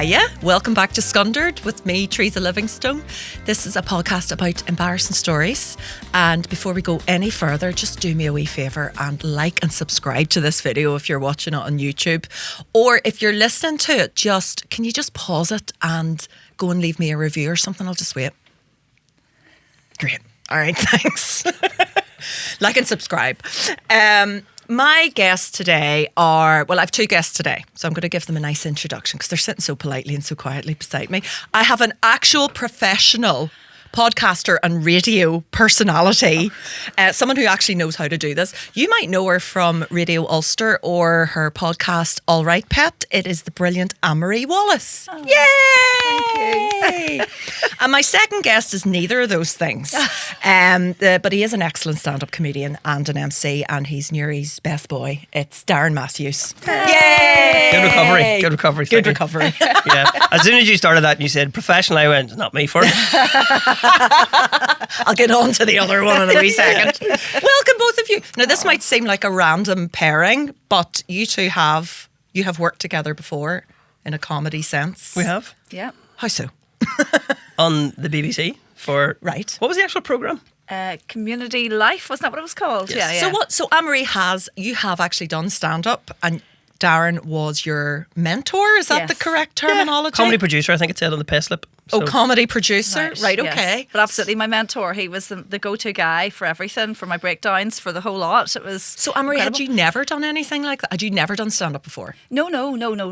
Hiya, welcome back to Scundered with me, Teresa Livingstone. This is a podcast about embarrassing stories. And before we go any further, just do me a wee favour and like and subscribe to this video if you're watching it on YouTube. Or if you're listening to it, can you just pause it and go and leave me a review or something? I'll just wait. Great. All right, thanks. Like and subscribe. My guests today I have two guests today, so I'm going to give them a nice introduction because they're sitting so politely and so quietly beside me. I have an actual professional podcaster and radio personality, someone who actually knows how to do this. You might know her from Radio Ulster or her podcast, All Right Pet. It is the brilliant Anne-Marie Wallace. Oh, yay! Thank you. And my second guest is neither of those things, but he is an excellent stand-up comedian and an MC, and he's Newry's best boy. It's Darren Matthews. Yay! Good recovery. Good recovery. Yeah. As soon as you started that and you said professional, I went, not me first. I'll get on to the other one in a wee second. Welcome both of you. Now this might seem like a random pairing, but you two have worked together before in a comedy sense. We have. Yeah. How so? On the BBC for... Right. What was the actual programme? Community Life, wasn't that what it was called? Yes. Yeah. So Anne-Marie you have actually done stand-up, and Darren was your mentor. Is that the correct terminology? Yeah. Comedy producer, I think it said on the payslip. So. Oh, comedy producer. Right, yes. Okay. But absolutely my mentor. He was the go-to guy for everything, for my breakdowns, for the whole lot. It was So Anne-Marie, had you never done anything like that? Had you never done stand-up before? No,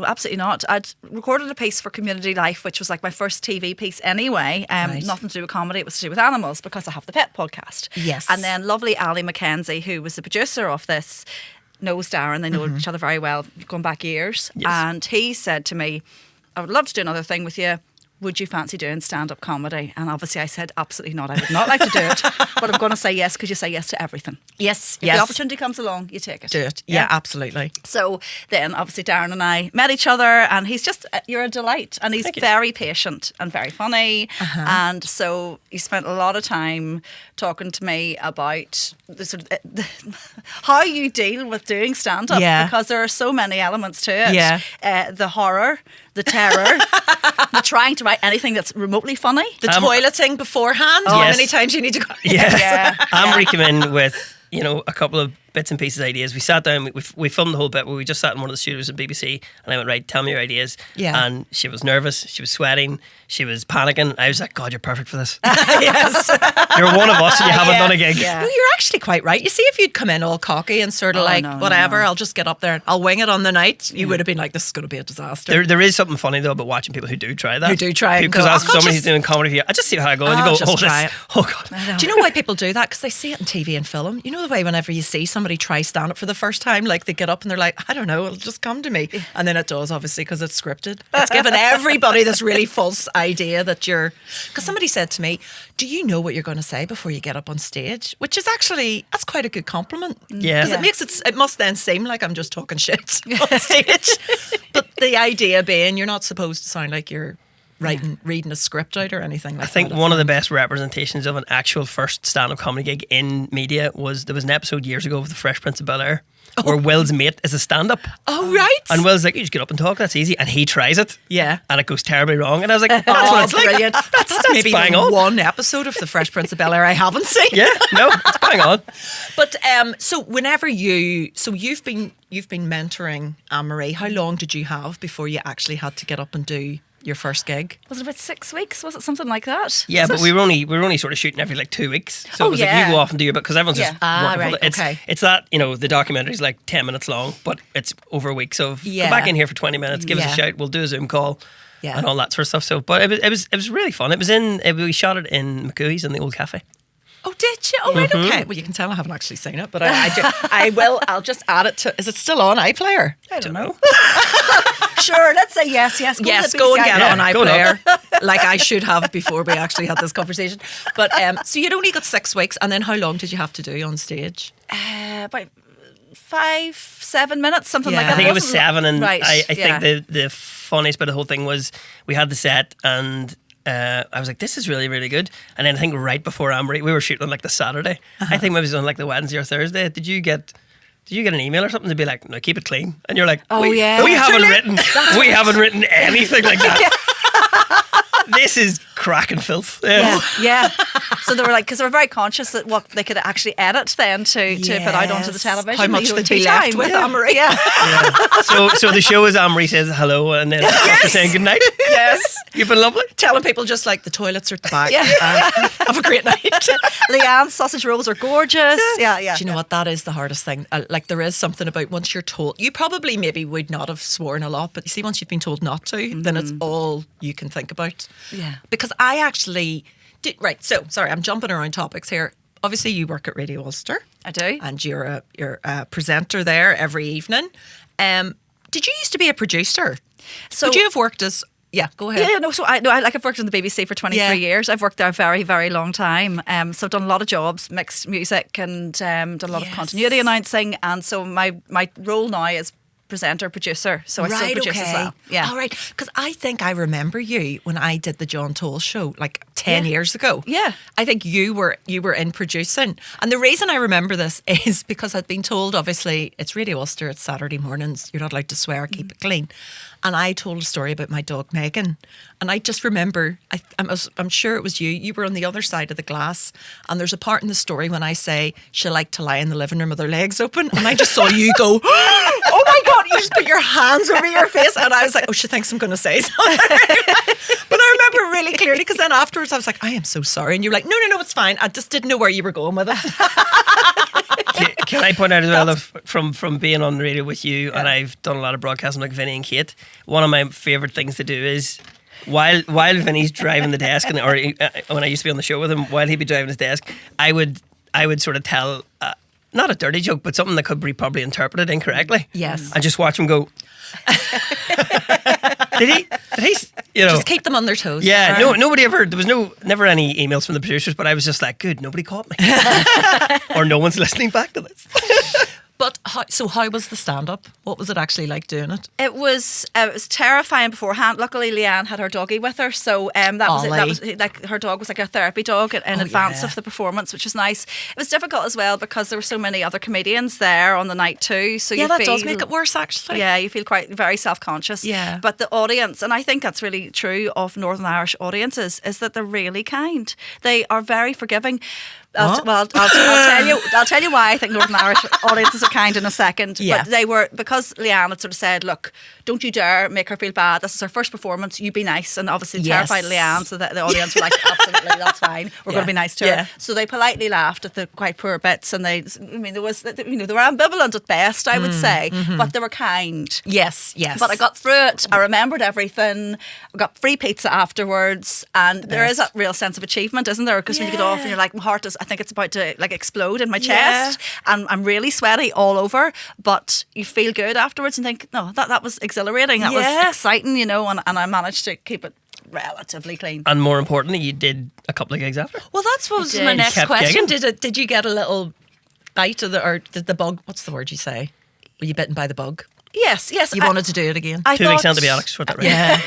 absolutely not. I'd recorded a piece for Community Life, which was like my first TV piece anyway. Right. Nothing to do with comedy, it was to do with animals because I have the Pet podcast. Yes. And then lovely Ali McKenzie, who was the producer of this, knows Darren. They know each other very well, going back years. Yes. And he said to me, I would love to do another thing with you. Would you fancy doing stand-up comedy? And obviously I said, absolutely not. I would not like to do it. But I'm going to say yes because you say yes to everything. Yes. If the opportunity comes along, you take it. Do it. Yeah, absolutely. So then obviously Darren and I met each other, and he's just, you're a delight. And he's very patient and very funny. And so he spent a lot of time talking to me about how you deal with doing stand-up. Yeah. Because there are so many elements to it. Yeah. The horror, the terror, the trying to write anything that's remotely funny. The toileting beforehand. How many times you need to go? Yes. Yeah. Anne-Marie came in with, a couple of bits and pieces ideas. We sat down, we filmed the whole bit where we just sat in one of the studios at BBC, and I went, right, tell me your ideas. Yeah. And she was nervous, she was sweating, she was panicking. I was like, God, you're perfect for this. Yes. You're one of us and you haven't done a gig. Yeah. No, you're actually quite right. You see, if you'd come in all cocky and sort of whatever, I'll just get up there and I'll wing it on the night, you would have been like, this is going to be a disaster. There is something funny though about watching people who do try that. Who do try it. Because as somebody who's doing comedy here, I just see how I go and you go, just try it. Oh God. Do you know why people do that? Because they see it on TV and film. You know the way whenever you see somebody try stand up for the first time, like they get up and they're like, I don't know, it'll just come to me. And then it does, obviously, because it's scripted. It's given everybody this really false idea that you're... Because somebody said to me, do you know what you're going to say before you get up on stage? Which is actually, that's quite a good compliment. Yeah. Because it must then seem like I'm just talking shit on stage. But the idea being you're not supposed to sound like you're reading a script out or anything like that. I think one of the best representations of an actual first stand-up comedy gig in media was, there was an episode years ago of The Fresh Prince of Bel-Air where Will's mate is a stand-up. Oh, right. And Will's like, you just get up and talk, that's easy. And he tries it. Yeah. And it goes terribly wrong. And I was like, that's what it's brilliant. like. That's maybe bang the on. one episode of The Fresh Prince of Bel-Air I haven't seen. Yeah, no, it's bang on. But so whenever you've been mentoring Anne-Marie, how long did you have before you actually had to get up and do your first gig? Was it about 6 weeks? Was it something like that? Yeah, but we were only sort of shooting every like 2 weeks. So it was like you go off and do your bit because everyone's just working right, full. It's that, the documentary's like 10 minutes long, but it's over weeks of come back in here for 20 minutes, give us a shout, we'll do a Zoom call. Yeah. And all that sort of stuff. So, but it was really fun. We shot it in McCooey's in the old cafe. Oh, did you? Oh, right, okay. Well, you can tell I haven't actually seen it, but I do. I will. I'll just add it to. Is it still on iPlayer? I don't know. Sure, let's say yes. Go and get it on iPlayer, like I should have before we actually had this conversation. But so you'd only got 6 weeks, and then how long did you have to do on stage? About 5-7 minutes, something like that. I think it was 7, and right, I think the funniest bit of the whole thing was we had the set and. I was like, this is really, really good. And then I think right before Anne-Marie, we were shooting on like the Saturday. I think maybe it was on like the Wednesday or Thursday. Did you get did you get an email or something to be like, no, keep it clean? And you're like, we we haven't written anything like that. This is cracking filth. Yeah. So they were like, because they were very conscious that what they could actually edit then to put out onto the television. How much they'd be left with Anne-Marie. Yeah. So the show is Anne-Marie says hello and then after saying goodnight. Yes. You've been lovely. Telling people just like the toilets are at the back. Yeah. Have a great night. Leanne's sausage rolls are gorgeous. Yeah. Do you know what? That is the hardest thing. Like there is something about once you're told, you probably maybe would not have sworn a lot, but you see, once you've been told not to, then it's all you can think about. Yeah. Because I actually did, right. So sorry, I'm jumping around topics here. Obviously, you work at Radio Ulster. I do. And you're a presenter there every evening. Did you used to be a producer? So would you have worked as? Yeah, go ahead. Yeah, no. So I've worked in the BBC for 23 years. I've worked there a very, very long time. So I've done a lot of jobs, mixed music, and done a lot of continuity announcing. And so my role now is presenter, producer. So I still produce as well. Yeah. All right. Because I think I remember you when I did the John Toll show like 10 years ago. Yeah. I think you were in producing. And the reason I remember this is because I'd been told, obviously, it's Radio Ulster, it's Saturday mornings, you're not allowed to swear, keep it clean. And I told a story about my dog Megan. And I just remember, I'm sure it was you. You were on the other side of the glass. And there's a part in the story when I say she liked to lie in the living room with her legs open. And I just saw you go, oh my God, you just put your hands over your face. And I was like, oh, she thinks I'm going to say something. But I remember really clearly because then afterwards I was like, I am so sorry. And you were like, no, it's fine. I just didn't know where you were going with it. Can I point out as well, from being on the radio with you, and I've done a lot of broadcasting like Vinny and Kate, one of my favourite things to do is while Vinny's driving the desk, when I used to be on the show with him, while he'd be driving his desk, I would sort of tell not a dirty joke, but something that could be probably interpreted incorrectly. Yes. And just watch him go. Did he? Just keep them on their toes. Yeah, nobody ever. There was never any emails from the producers, but I was just like, good, nobody caught me, or no one's listening back to this. But how was the stand-up? What was it actually like doing it? It was terrifying beforehand. Luckily, Leanne had her doggy with her, so that was it. That was like her dog was like a therapy dog in advance of the performance, which was nice. It was difficult as well because there were so many other comedians there on the night too. So that does make it worse, actually. Yeah, you feel very self-conscious. Yeah. But the audience, and I think that's really true of Northern Irish audiences, is that they're really kind. They are very forgiving. I'll tell you why I think Northern Irish audiences are kind in a second. Yeah. But they were, because Leanne had sort of said, look, don't you dare make her feel bad. This is her first performance. You be nice. And obviously terrified Leanne, so that the audience were like, absolutely, that's fine. We're going to be nice to her. So they politely laughed at the quite poor bits, and they were ambivalent at best, I would say, but they were kind. Yes. But I got through it. I remembered everything. I got free pizza afterwards, and there is a real sense of achievement, isn't there? Because when you get off and you're like, my heart is, I think it's about to like explode in my chest, and I'm really sweaty all over, but you feel good afterwards and think, no, that was exhilarating, that was exciting, and I managed to keep it relatively clean. And more importantly, you did a couple of gigs after. Well, that's what was my next question. Did you get a little bite of did the bug, what's the word you say? Were you bitten by the bug? Yes. You wanted to do it again? 2 weeks antibiotics, what that right? Yeah.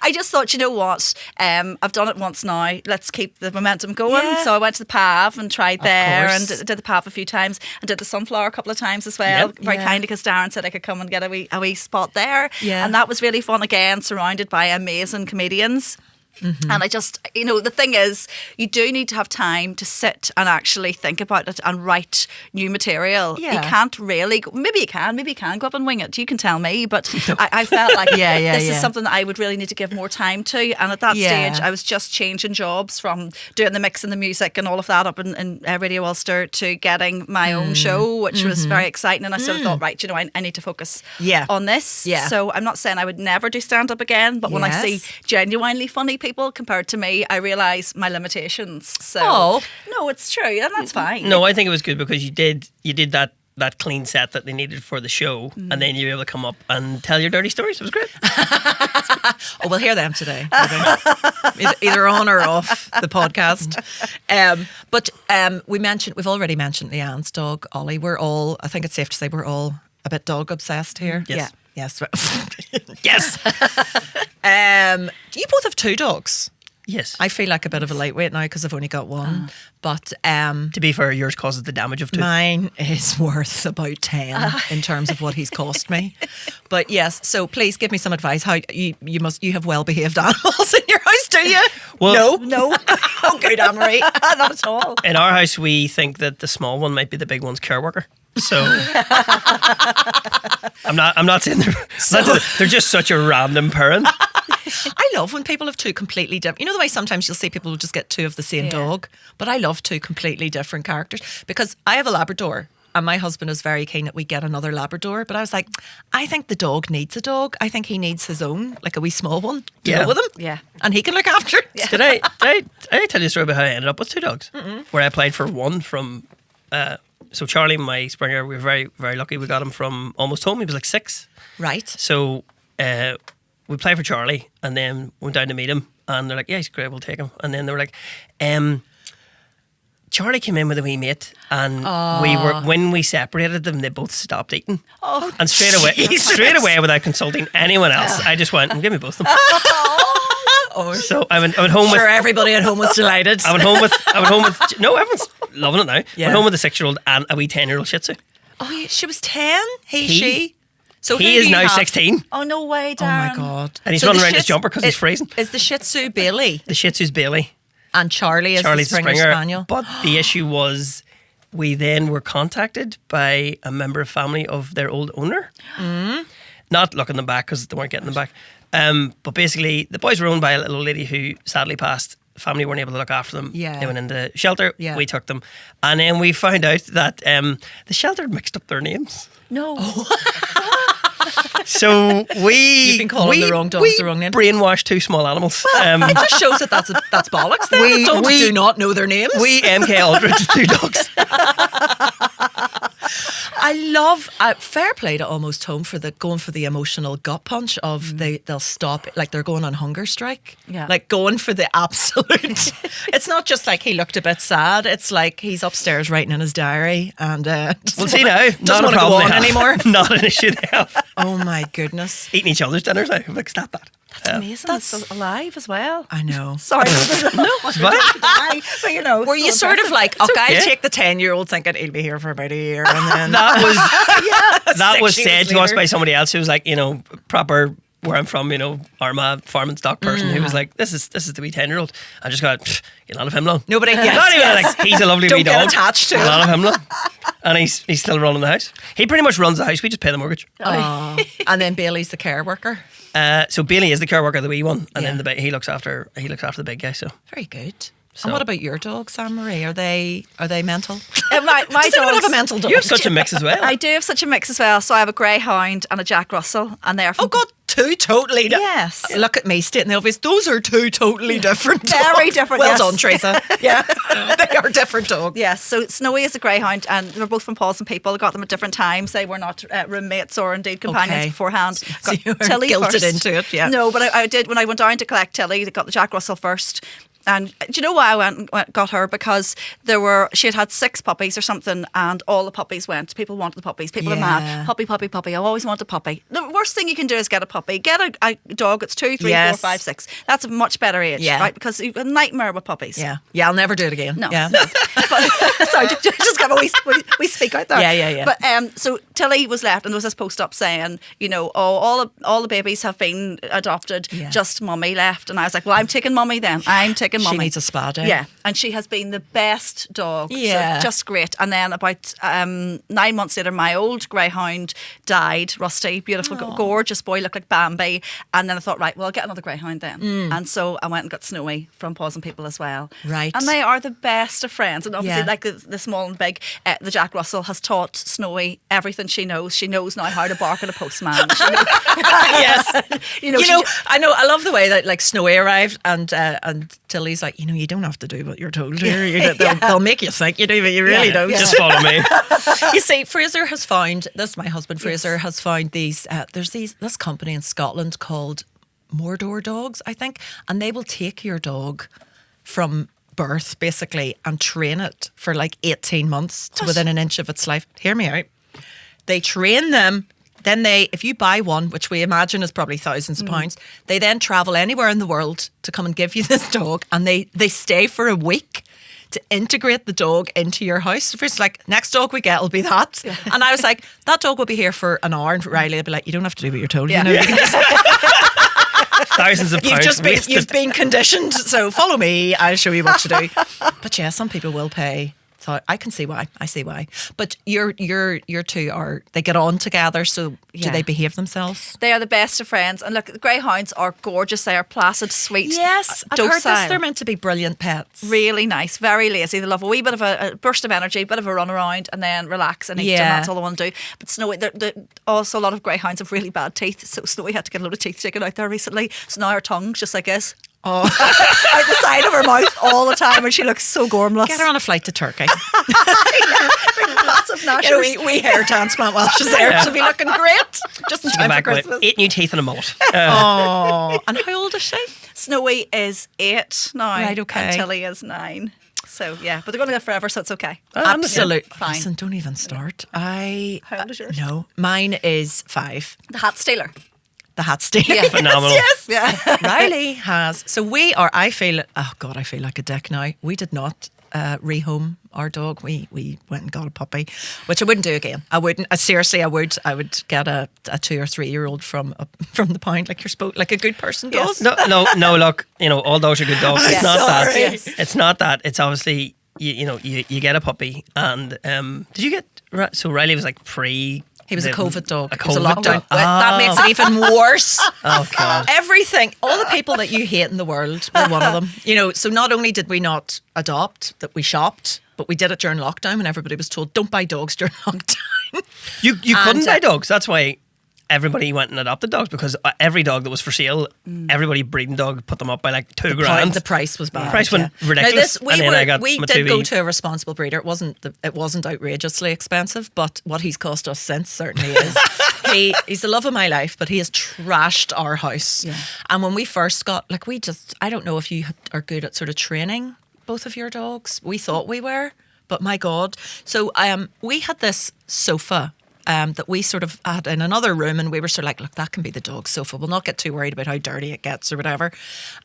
I just thought, you know what? I've done it once now. Let's keep the momentum going. Yeah. So I went to the PAV and tried there, and did the PAV a few times, and did the Sunflower a couple of times as well. Yep. Very kindly, because Darren said I could come and get a wee spot there. Yeah. And that was really fun again, surrounded by amazing comedians. Mm-hmm. And I just, the thing is, you do need to have time to sit and actually think about it and write new material. Yeah. You can't really, maybe you can go up and wing it. You can tell me, but no. I felt like this is something that I would really need to give more time to. And at that stage, I was just changing jobs from doing the mix and the music and all of that up in Radio Ulster to getting my own show, which was very exciting. And I sort of thought, right, I need to focus on this. Yeah. So I'm not saying I would never do stand-up again, but when I see genuinely funny people compared to me, I realise my limitations. So no, it's true, and that's fine. No, I think it was good because you did that clean set that they needed for the show, and then you were able to come up and tell your dirty stories. It was great. We'll hear them today, either on or off the podcast. But we've already mentioned Leanne's dog, Ollie. I think it's safe to say we're all a bit dog obsessed here. Yes. Yes. Yes. You both have 2 dogs. Yes. I feel like a bit of a lightweight now because I've only got one. But to be fair, yours causes the damage of 2. Mine is worth about 10 in terms of what he's cost me. But yes, so please give me some advice. How you have well behaved animals in your house, do you? Well, no. Oh, good, Anne-Marie. Not at all. In our house, we think that the small one might be the big one's care worker. So I'm not saying they're just such a random parent. I love when people have 2 completely different. You know the way sometimes you'll see people who just get 2 of the same dog, but I love 2 completely different characters because I have a Labrador. And my husband is very keen that we get another Labrador. But I was like, I think the dog needs a dog. I think he needs his own, like a wee small one to go with him. Yeah. And he can look after it. Yeah. Did I tell you a story about how I ended up with 2 dogs? Where I applied for one from... so Charlie, my Springer, we were very, very lucky. We got him from almost home. He was like 6. Right. So we applied for Charlie and then went down to meet him. And they're like, yeah, he's great, we'll take him. And then they were like... Charlie came in with a wee mate, and when we separated them, they both stopped eating. Oh, and straight away, without consulting anyone else, I just went and give me both of them. So I went home with. Sure, everybody at home was delighted. I went home with. No, everyone's loving it now. Yeah. Went home with a 6-year-old and a wee 10-year-old Shih Tzu. Oh, she was 10. She. So he is now 16. Oh no way, Darren! Oh my god! And he's running around his jumper because he's freezing. Is the Shih Tzu Bailey? The Shih Tzu's Bailey. And Charlie's the Springer Spaniel. But the issue was we then were contacted by a member of family of their old owner. Not looking them back because they weren't getting them back. But basically, the boys were owned by a little lady who sadly passed. The family weren't able to look after them. Yeah. They went into shelter. Yeah. We took them. And then we found out that the shelter had mixed up their names. No. So you've been calling the wrong dogs the wrong name. Brainwashed 2 small animals. It just shows that that's bollocks. Then dogs do not know their names. We MK Ultra to 2 dogs. I love fair play to Almost Home for going for the emotional gut punch of they'll stop, like they're going on hunger strike. Yeah. Like going for the absolute. It's not just like he looked a bit sad. It's like he's upstairs writing in his diary and we'll see now. Doesn't want to go on anymore. Not an issue they have. Oh my goodness. Eating each other's dinners now. Like, stop that. That's amazing. That's alive as well. I know. Sorry. No, but you know. Were you sort of like, okay, I'll take the 10-year-old thinking he'll be here for about a year, and then that was said to us by somebody else who was like, proper where I'm from, Armagh farm and stock person who was like, this is the wee 10-year-old. I just got, get none of him long. Nobody. Not even like he's a lovely wee dog. Don't get attached to him. A lot of him long. And he's still running the house. He pretty much runs the house. We just pay the mortgage. Oh. And then Bailey's the care worker. So Bailey is the care worker, the wee one, and then he looks after the big guy. So very good. So. And what about your dogs, Anne-Marie? Are they mental? My dogs have a mental dog. You have such a mix as well. I do have such a mix as well. So I have a greyhound and a Jack Russell, and they are from. Oh God, 2 totally. Yes. Look at me stating the obvious. Those are 2 totally different dogs. Very different. Well done, Teresa. Yeah, they are different dogs. Yes. So Snowy is a greyhound, and they're both from Paws and People. I got them at different times. They were not roommates or indeed companions beforehand. So you were Tilly guilted first. into it. Yeah. No, but I did when I went down to collect Tilly. They got the Jack Russell first. And do you know why I went and got her? Because she had 6 puppies or something, and all the puppies went. People wanted the puppies. People are mad. Puppy, puppy, puppy. I always want a puppy. The worst thing you can do is get a puppy. Get a dog that's 2, 3, 4, 5, 6. That's a much better age, right? Because you've a nightmare with puppies. Yeah. Yeah, I'll never do it again. No. Yeah. But, sorry, just got we speak out there. Yeah. But so Tilly was left, and there was this post up saying, all the babies have been adopted, just mummy left. And I was like, well, I'm taking mummy then. I'm taking mummy. She needs a spa day. Yeah, and she has been the best dog. Yeah. So just great. And then about 9 months later, my old greyhound died. Rusty, beautiful, gorgeous boy, looked like Bambi. And then I thought, right, well, I'll get another greyhound then. And so I went and got Snowy from Paws and People as well. Right. And they are the best of friends. And obviously, like the small and big, the Jack Russell has taught Snowy everything she knows. She knows now how to bark at a postman. Yes. I know. I love the way that like Snowy arrived and Tilly's like, you don't have to do what you're told here. They'll make you think you do, but you really don't. Just follow me. You see, Fraser has found, this my husband Fraser has found these, there's this company in Scotland called Mordor Dogs, I think, and they will take your dog from birth basically and train it for like 18 months to within an inch of its life. Hear me out. They train them, Then if you buy one, which we imagine is probably thousands of pounds, they then travel anywhere in the world to come and give you this dog, and they stay for a week to integrate the dog into your house. So it's like, next dog we get will be that. Yeah. And I was like, that dog will be here for an hour. And Riley would be like, you don't have to do what you're told. Yeah. You know, you can just thousands of pounds. You've been conditioned. So follow me. I'll show you what to do. But yeah, some people will pay. So I can see why. I see why. But your two they get on together. So do they behave themselves? They are the best of friends. And look, the greyhounds are gorgeous. They are placid, sweet. Yes, I've heard this. They're meant to be brilliant pets. Really nice, very lazy. They love a wee bit of a burst of energy, a bit of a run around, and then relax and eat. And that's all they want to do. But Snowy, also a lot of greyhounds have really bad teeth. So Snowy had to get a load of teeth taken out there recently. So now her tongue's just like this. Oh, out the side of her mouth all the time, and she looks so gormless. Get her on a flight to Turkey. Massive gnashers. We hair transplant while she's there. She'll be looking great. Just in time for Christmas. 8 new teeth and a mullet. Oh, and how old is she? Snowy is 8 now. Right, okay. And Tilly is 9. So yeah, but they're going to live forever, so it's okay. Absolutely. Fine. Listen, don't even start. How old is yours? No, mine is 5. The hat stealer. The hat stealer. Yeah. Phenomenal. Yes. Yeah. Riley has. So I feel like a dick now. We did not rehome our dog. We went and got a puppy, which I wouldn't do again. I wouldn't. Seriously, I would. I would get a 2 or 3 year old from the pound, like a good person does. Yes. No. Look, all dogs are good dogs. It's not that. Yes. It's not that. It's obviously you get a puppy, and did you get? So Riley was like pre. He was a COVID dog. It was a lockdown. That makes it even worse. Oh, God. Everything, all the people that you hate in the world were one of them. So not only did we not adopt, that we shopped, but we did it during lockdown when everybody was told, don't buy dogs during lockdown. You couldn't buy dogs. That's why everybody went and adopted dogs, because every dog that was for sale, everybody breeding dog put them up by like $2,000. The price was bad. The price went ridiculous. We did go to a responsible breeder. It wasn't outrageously expensive, but what he's cost us since certainly is. He's the love of my life, but he has trashed our house. Yeah. And when we first got, I don't know if you are good at sort of training both of your dogs. We thought we were, but my God. So we had this sofa that we sort of had in another room, and we were sort of like, look, that can be the dog's sofa. We'll not get too worried about how dirty it gets or whatever.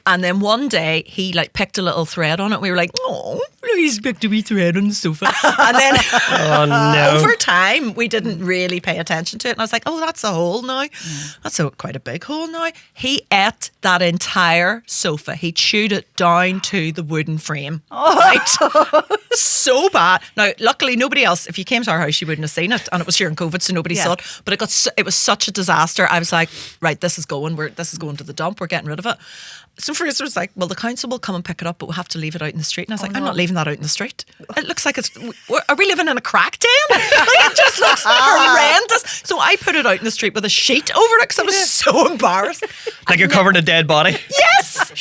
And then one day he picked a little thread on it. We were like, oh, he's picked a wee thread on the sofa. And then over time, we didn't really pay attention to it. And I was like, oh, that's a hole now. That's quite a big hole now. He ate that entire sofa. He chewed it down to the wooden frame. Right? So bad. Now, luckily, nobody else, if you came to our house, you wouldn't have seen it. And it was during COVID, so nobody saw it. But it was such a disaster. I was like, right, this is going to the dump. We're getting rid of it. So Fraser was like, well, the council will come and pick it up, but we'll have to leave it out in the street. And I was I'm not leaving that out in the street. It looks like are we living in a crack den? It just looks horrendous. So I put it out in the street with a sheet over it because I was so embarrassed. Like you're covering a dead body? Yes!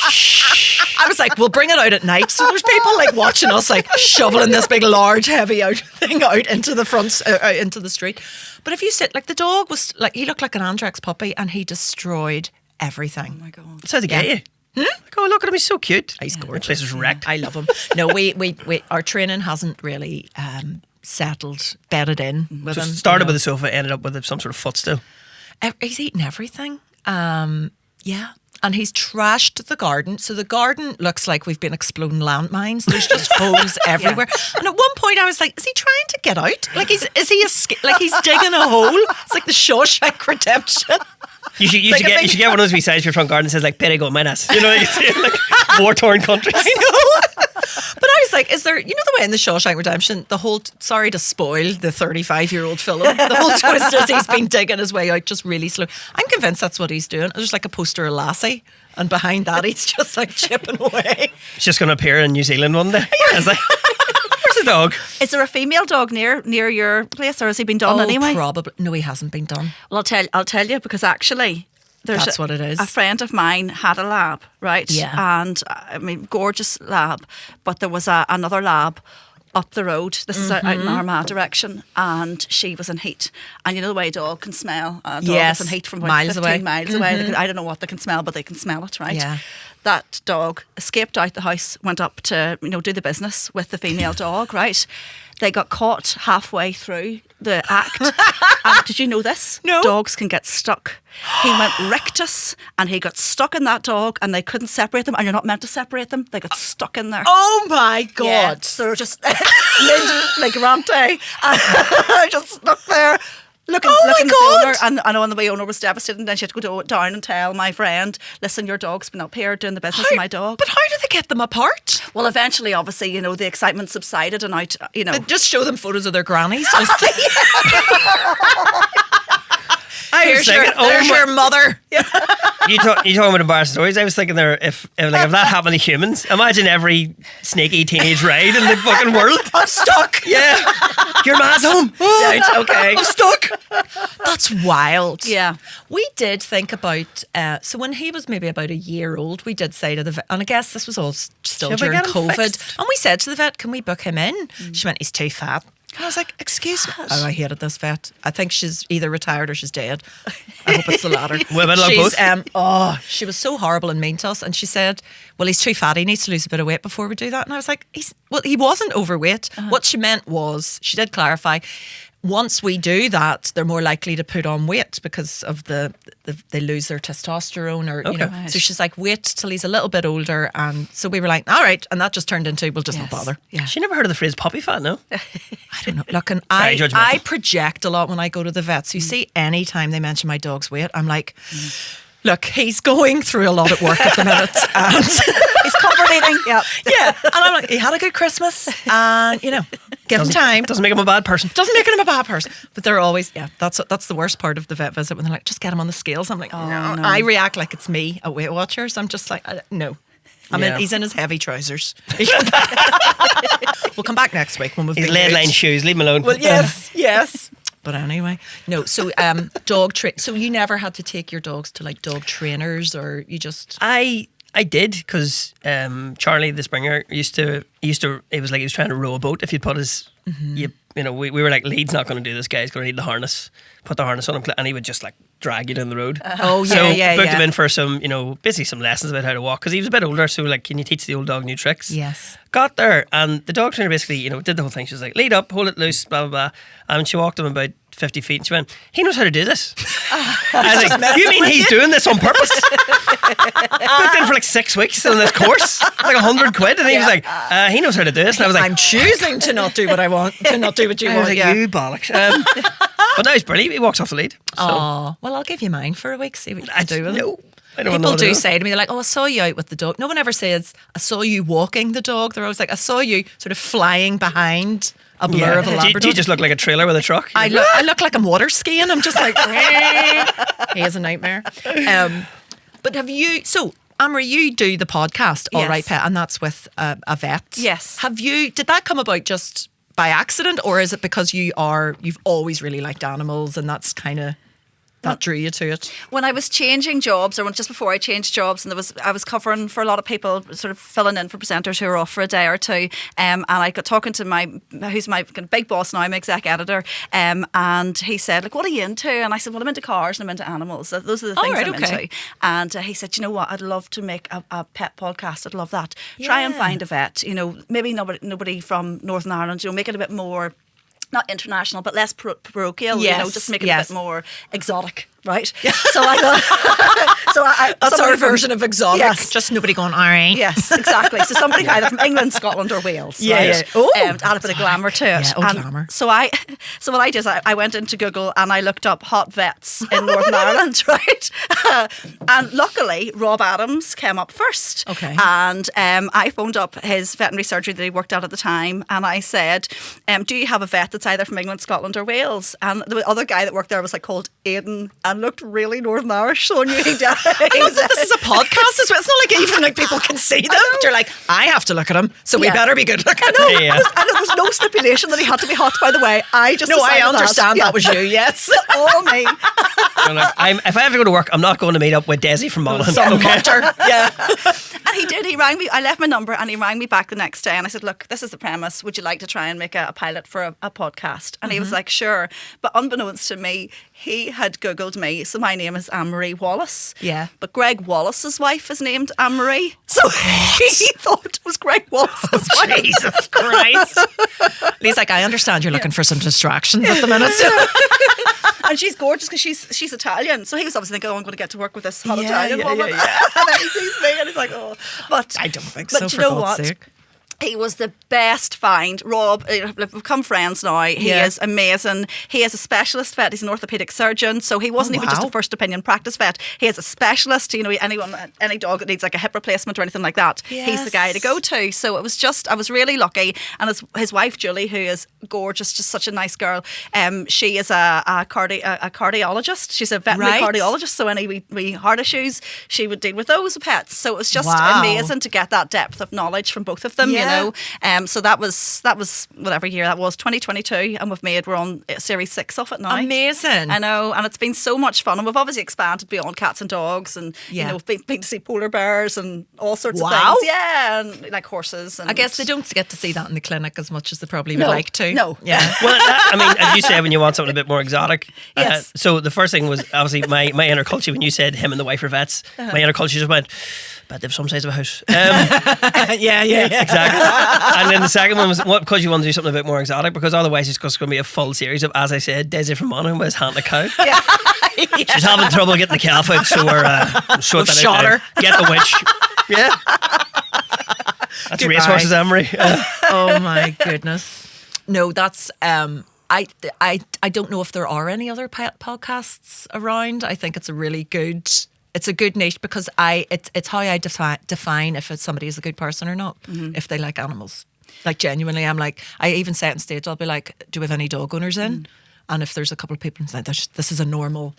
I was like, we'll bring it out at night. So there's people watching us shoveling this big, large, heavy thing out into the front, into the street. But if you sit, the dog was he looked like an Andrex puppy, and he destroyed everything. Oh my God. That's how they get you. Oh, look at him, he's so cute. He's gorgeous. The place is wrecked. I love him. No, we our training hasn't really settled, bedded in with him. Started with a sofa, ended up with some sort of footstool. He's eaten everything. Yeah. And he's trashed the garden. So the garden looks like we've been exploding landmines. There's just holes everywhere. And at one point I was like, is he trying to get out? Is he he's digging a hole? It's like the Shawshank Redemption. You should get one of those wee signs for your front garden that says Perigo Menas. You see it war-torn countries. I know. But I was like, is there, the way in the Shawshank Redemption, the whole, sorry to spoil the 35-year-old film, the whole twist is he's been digging his way out just really slow. I'm convinced that's what he's doing. There's a poster of Lassie, and behind that he's just chipping away. He's just going to appear in New Zealand one day. Where's the dog? Is there a female dog near your place, or has he been done anyway? Probably. No, he hasn't been done. Well, I'll tell you, because actually that's what it is. A friend of mine had a lab, right? Yeah. And gorgeous lab, but there was another lab up the road. This is out in Armagh direction, and she was in heat. And the way a dog can smell a dog that's in heat from about 15 miles away. I don't know what they can smell, but they can smell it, right? Yeah. That dog escaped out the house, went up to do the business with the female dog, right? They got caught halfway through the act. Did you know this? No. Dogs can get stuck. He went rictus and he got stuck in that dog and they couldn't separate them, and you're not meant to separate them. They got stuck in there. Oh my God. Yeah. So they're just flagrante. I just stuck there. Looking God. at the owner, and I know the owner was devastated, and then she had to go down and tell my friend, listen, your dog's been up here doing the business of my dog. But how did they get them apart? Well, eventually, obviously, you know, the excitement subsided and out, you know. Just show them photos of their grannies. There's your mother. You talking about embarrassing stories? I was thinking there, if that happened to humans, imagine every snaky teenage ride in the fucking world. I'm stuck. Yeah, your man's home. Right, okay. I'm stuck. That's wild. Yeah. We did think about, so when he was maybe about a year old, we did say to the vet, and I guess this was all still Should we during get him COVID, fixed? and we said to the vet, can we book him in? She went, he's too fat. And I was like, excuse me. Oh, I hated this vet. I think she's either retired or she's dead. I hope it's the latter. Well, both. She was so horrible and mean to us. And she said, well, he's too fat. He needs to lose a bit of weight before we do that. And I was like, he wasn't overweight. What she meant was, she did clarify, once we do that, they're more likely to put on weight because of they lose their testosterone, or you know. Right. So she's like, wait till he's a little bit older, and so we were like, all right, and that just turned into, we'll just not bother. Yeah. She never heard of the phrase puppy fat, no? I don't know. Look, and Very I judgmental. project a lot when I go to the vets. You see, any time they mention my dog's weight, I'm like, look, he's going through a lot at work at the minute, and He's comfort eating. Yeah. yeah, and I'm like, he had a good Christmas, and you know, give him time. Doesn't make him a bad person. Doesn't make him a bad person, but they're always that's the worst part of the vet visit, when they're like, just get him on the scales. I'm like, no. I react like it's me at Weight Watchers. I'm just like, no. He's in his heavy trousers. We'll come back next week when we've He's been lead line moved. shoes. Leave him alone. Well, yes. But anyway, no. So so you never had to take your dogs to like dog trainers, or you just? I did, because Charlie the Springer used to. It was like he was trying to row a boat. If you'd put his, you know, we were like, Lead's not going to do this, guy. He's going to need the harness. Put the harness on him, and he would just like drag you down the road. Oh so yeah. booked him in for some, you know, basically some lessons about how to walk, because he was a bit older. So like, can you teach the old dog new tricks? Yes. Got there, and the dog trainer basically, you know, did the whole thing. She was like, lead up, hold it loose, blah blah blah, and she walked him about 50 feet, and she went, he knows how to do this. I was like, you mean he's doing this on purpose? Booked in for like 6 weeks on this course, like £100, and he was like, he knows how to do this. And I was like, I'm choosing to not do what I want, to not do what you I want. was like, you bollocks. But now he's brilliant. He walks off the lead. So. Oh, well, I'll give you mine for a week, see what you can do with it. No, I don't People know do say to me, they're like, oh, I saw you out with the dog. No one ever says, I saw you walking the dog. They're always like, I saw you sort of flying behind a blur of a Labrador. Do you just look like a trailer with a truck? I look like I'm water skiing. I'm just like, he is a nightmare. But have you, so Amra, you do the podcast, All Yes. Right Pet, and that's with a vet. Yes. Did that come about just by accident, or is it because you've always really liked animals and that's kind of, that drew you to it? When I was changing jobs, or just before I changed jobs, and I was covering for a lot of people, sort of filling in for presenters who were off for a day or two, and I got talking to who's my kind of big boss now, my exec editor, and he said, like, what are you into? And I said, well, I'm into cars and I'm into animals. Those are the things I'm into. And he said, you know what, I'd love to make a pet podcast. I'd love that. Try and find a vet, you know, maybe nobody from Northern Ireland, you know, make it a bit more, not international, but less parochial, you know, just make it a bit more exotic, right? Yeah. So I thought, that's our version of exotic. Yes. Just nobody going, all right. Yes, exactly. So somebody either from England, Scotland, or Wales. Yeah, right? yeah. Oh, add a bit of glamour to it. Yeah, glamour. So what I did is I went into Google and I looked up hot vets in Northern Ireland, right? And luckily, Rob Adams came up first. Okay. And I phoned up his veterinary surgery that he worked at the time, and I said, do you have a vet that's either from England, Scotland, or Wales? And the other guy that worked there was like called Aidan and looked really Northern Irish, so I knew he did. This is a podcast as well. It's not like even like people can see them. You're like, I have to look at him, so we better be good looking. I know. Yeah. And there was no stipulation that he had to be hot, by the way. I just I decided understand that was you, yes. all me. If I have to go to work, I'm not going to meet up with Desi from Monaghan. Some butter. Yeah. And he did. He rang me. I left my number and he rang me back the next day. And I said, look, this is the premise. Would you like to try and make a pilot for a podcast? And he was like, sure. But unbeknownst to me, he had Googled me. So my name is Anne-Marie Wallace. Yeah. But Greg Wallace's wife is named Anne-Marie. So he thought it was Greg Wallace's wife. Jesus Christ. He's like, I understand you're looking for some distractions at the minute. And she's gorgeous because she's Italian. So he was obviously thinking, oh, I'm going to get to work with this hot Italian woman. Yeah. And then he sees me and he's like, oh. But I don't think so, but for you know God's what? sake. He was the best find. Rob, we've become friends now. He is amazing. He is a specialist vet. He's an orthopaedic surgeon. So he wasn't even just a first opinion practice vet. He is a specialist. You know, any dog that needs like a hip replacement or anything like that, he's the guy to go to. So it was just, I was really lucky. And his wife, Julie, who is gorgeous, just such a nice girl, she is a cardiologist. She's a veterinary cardiologist. So any wee heart issues, she would deal with those with pets. So it was just amazing to get that depth of knowledge from both of them. You know, so that was whatever year that was, 2022, and we're on series 6 of it now. Amazing. I know, and it's been so much fun, and we've obviously expanded beyond cats and dogs, and you know, we've been to see polar bears and all sorts of things. Yeah, and like horses. And I guess they don't get to see that in the clinic as much as they probably would like to. No. Yeah. Well, I mean, as you say, when you want something a bit more exotic. Yes. So the first thing was obviously my inner culture when you said him and the wife are vets. My inner culture just went, but they've some size of a house. Yeah, exactly. And then the second one was because you want to do something a bit more exotic, because otherwise it's just going to be a full series of, as I said, Daisy from Monaghan with his hand a cow. Yeah. She's having trouble getting the calf out, so we're short that shot her. Get the witch. Yeah. That's racehorses, Emery. Oh my goodness. No, that's I don't know if there are any other podcasts around. I think it's a really good. It's a good niche because it's how I define if somebody is a good person or not. If they like animals, like genuinely, I'm like, I even say it on stage. I'll be like, do we have any dog owners in? And if there's a couple of people inside, this is a normal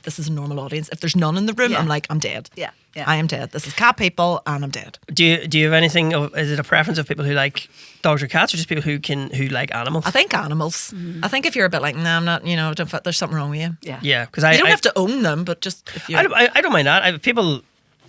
audience. If there's none in the room, I'm like, I'm dead. Yeah. I am dead. This is cat people, and I'm dead. Do you have anything? Is it a preference of people who like dogs or cats, or just people who like animals? I think animals. I think if you're a bit like, nah, I'm not. You know, there's something wrong with you. Yeah. Because you don't have to own them, but just if you. I don't mind that.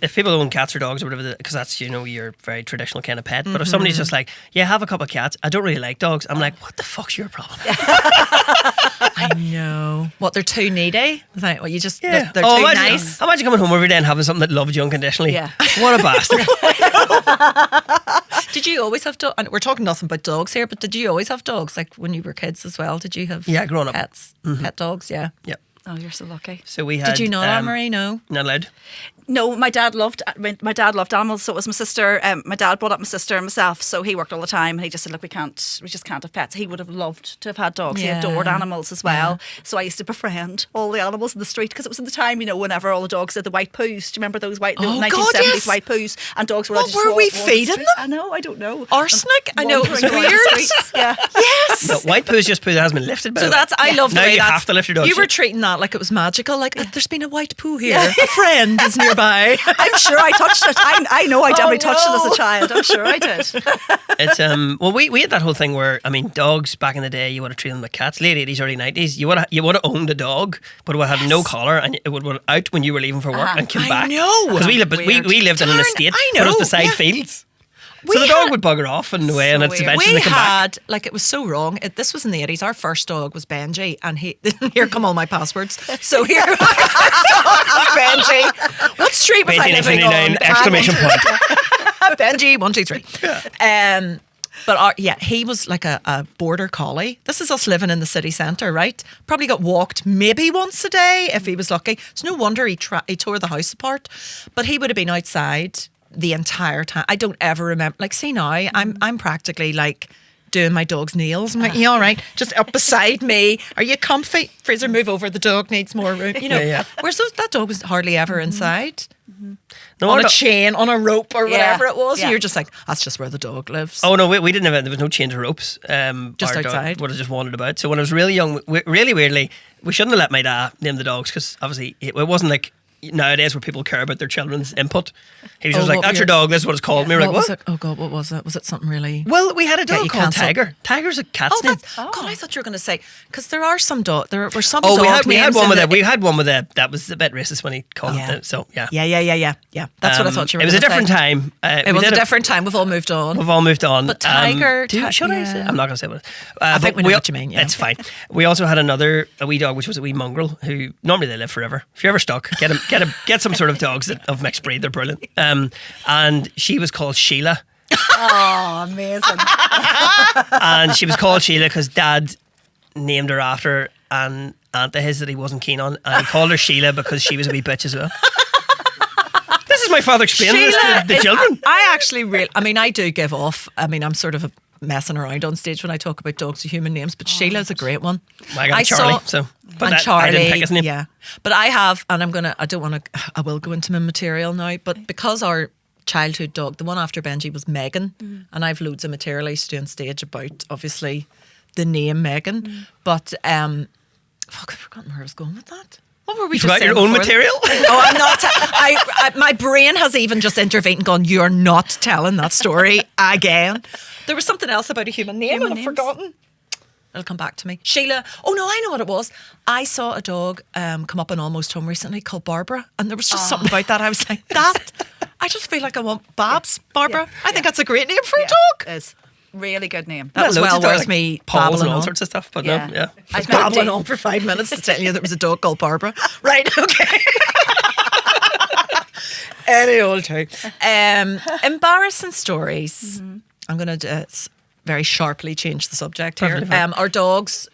If people own cats or dogs or whatever, because that's, you know, your very traditional kind of pet. But if somebody's just like, yeah, have a couple of cats, I don't really like dogs, I'm like, what the fuck's your problem? I know. What, they're too needy? Is that what you just, they're too nice? Imagine coming home every day and having something that loves you unconditionally. Yeah. What a bastard. Did you always have dogs? We're talking nothing about dogs here, but did you always have dogs? Like when you were kids as well? Did you have growing up pets? Pet dogs, yeah. Yep. Oh, you're so lucky. So we had. Did you not, Anne-Marie? No. Not allowed. No, my dad loved animals. So it was my sister. My dad brought up my sister and myself. So he worked all the time. And he just said, "Look, we just can't have pets." He would have loved to have had dogs. Yeah. He adored animals as well. Yeah. So I used to befriend all the animals in the street because it was in the time, you know, whenever all the dogs had the white poos. Do you remember those the 1970s white poos? And dogs were. What were we feeding them? I know. I don't know. Arsenic. I know. It was weird. Yeah. Yes. No, white poo is just poo that hasn't been lifted. By so that's. I love the now way you have to lift your dog. You were treating that like it was magical. Like there's been a white poo here. A friend is nearby. I'm sure I touched it. I know I definitely touched it as a child. I'm sure I did. It's well, we had that whole thing where, I mean, dogs back in the day, you would have treated them like cats. Late 80s, early 90s, you would have owned a dog, but it would have no collar, and it would out when you were leaving for work and come back. I know. Because we lived in an estate, but it was beside fields. So the dog would bugger off and away, and it's eventually come back. Like, it was so wrong. This was in the 80s. Our first dog was Benji, and here come all my passwords. So here, my first dog was Benji. What street was I living on? Exclamation point. Benji, 1, 2, 3. Yeah. But he was like a border collie. This is us living in the city centre, right? Probably got walked maybe once a day if he was lucky. It's no wonder he tore the house apart. But he would have been outside the entire time. I don't ever remember. Like, see now, I'm practically like doing my dog's nails. I'm like, you all right? Just up beside me. Are you comfy? Fraser, move over. The dog needs more room. You know. Yeah. Whereas that dog was hardly ever inside. No, on a chain, on a rope, or whatever it was. Yeah. And you're just like, that's just where the dog lives. Oh no, we didn't have. There was no chains or ropes. Just our outside. Dog would have just wandered about. So when I was really young, really weirdly, we shouldn't have let my dad name the dogs because obviously it wasn't like nowadays where people care about their children's input. He was just like, that's your dog, this is what it's called. And we were like, what? Oh God, what was it? Was it something really... Well, we had a dog called Tiger. Tiger's a cat's name. God, I thought you were going to say, because there are some dogs, there were some we dog had one with names. We had one with that was a bit racist when he called it. So, yeah. Yeah. That's what I thought you were going to say. It was a different time. It was a different time. We've all moved on. But Tiger... should I say? I'm not going to say what it is. I think we know what you mean, yeah. It's fine. We also had a wee dog, which was a wee mongrel, who normally they live forever. If you're ever stuck, get some sort of dogs that of mixed breed. They're brilliant. And she was called Sheila. Oh, amazing. And she was called Sheila because Dad named her after an aunt of his that he wasn't keen on, and he called her Sheila because she was a wee bitch as well. This is my father explaining this to the children. I do give off. I'm sort of messing around on stage when I talk about dogs with human names, but Sheila's a great one. I got Charlie, Charlie, I didn't pick his name. Yeah, but I have, and I will go into my material now, but because our childhood dog, the one after Benji, was Megan, and I've loads of material I used to do on stage about, obviously, the name Megan, but I've forgotten where I was going with that. What were we just saying? Your own material? Oh, I'm not. My brain has even just intervened and gone, you're not telling that story again. There was something else about a human name and I've forgotten. It'll come back to me. Sheila. Oh no, I know what it was. I saw a dog come up in Almost Home recently called Barbara, and there was just something about that. I was like, I just feel like I want Babs, Barbara. Yeah. I think that's a great name for a dog. It is. Really good name. That was well worth me babbling and all on. sorts of stuff, but no, yeah. I was babbling on for 5 minutes to tell you there was a dog called Barbara. Right, okay. Any old time. Embarrassing stories. Mm-hmm. I'm going to very sharply change the subject here. Our dogs,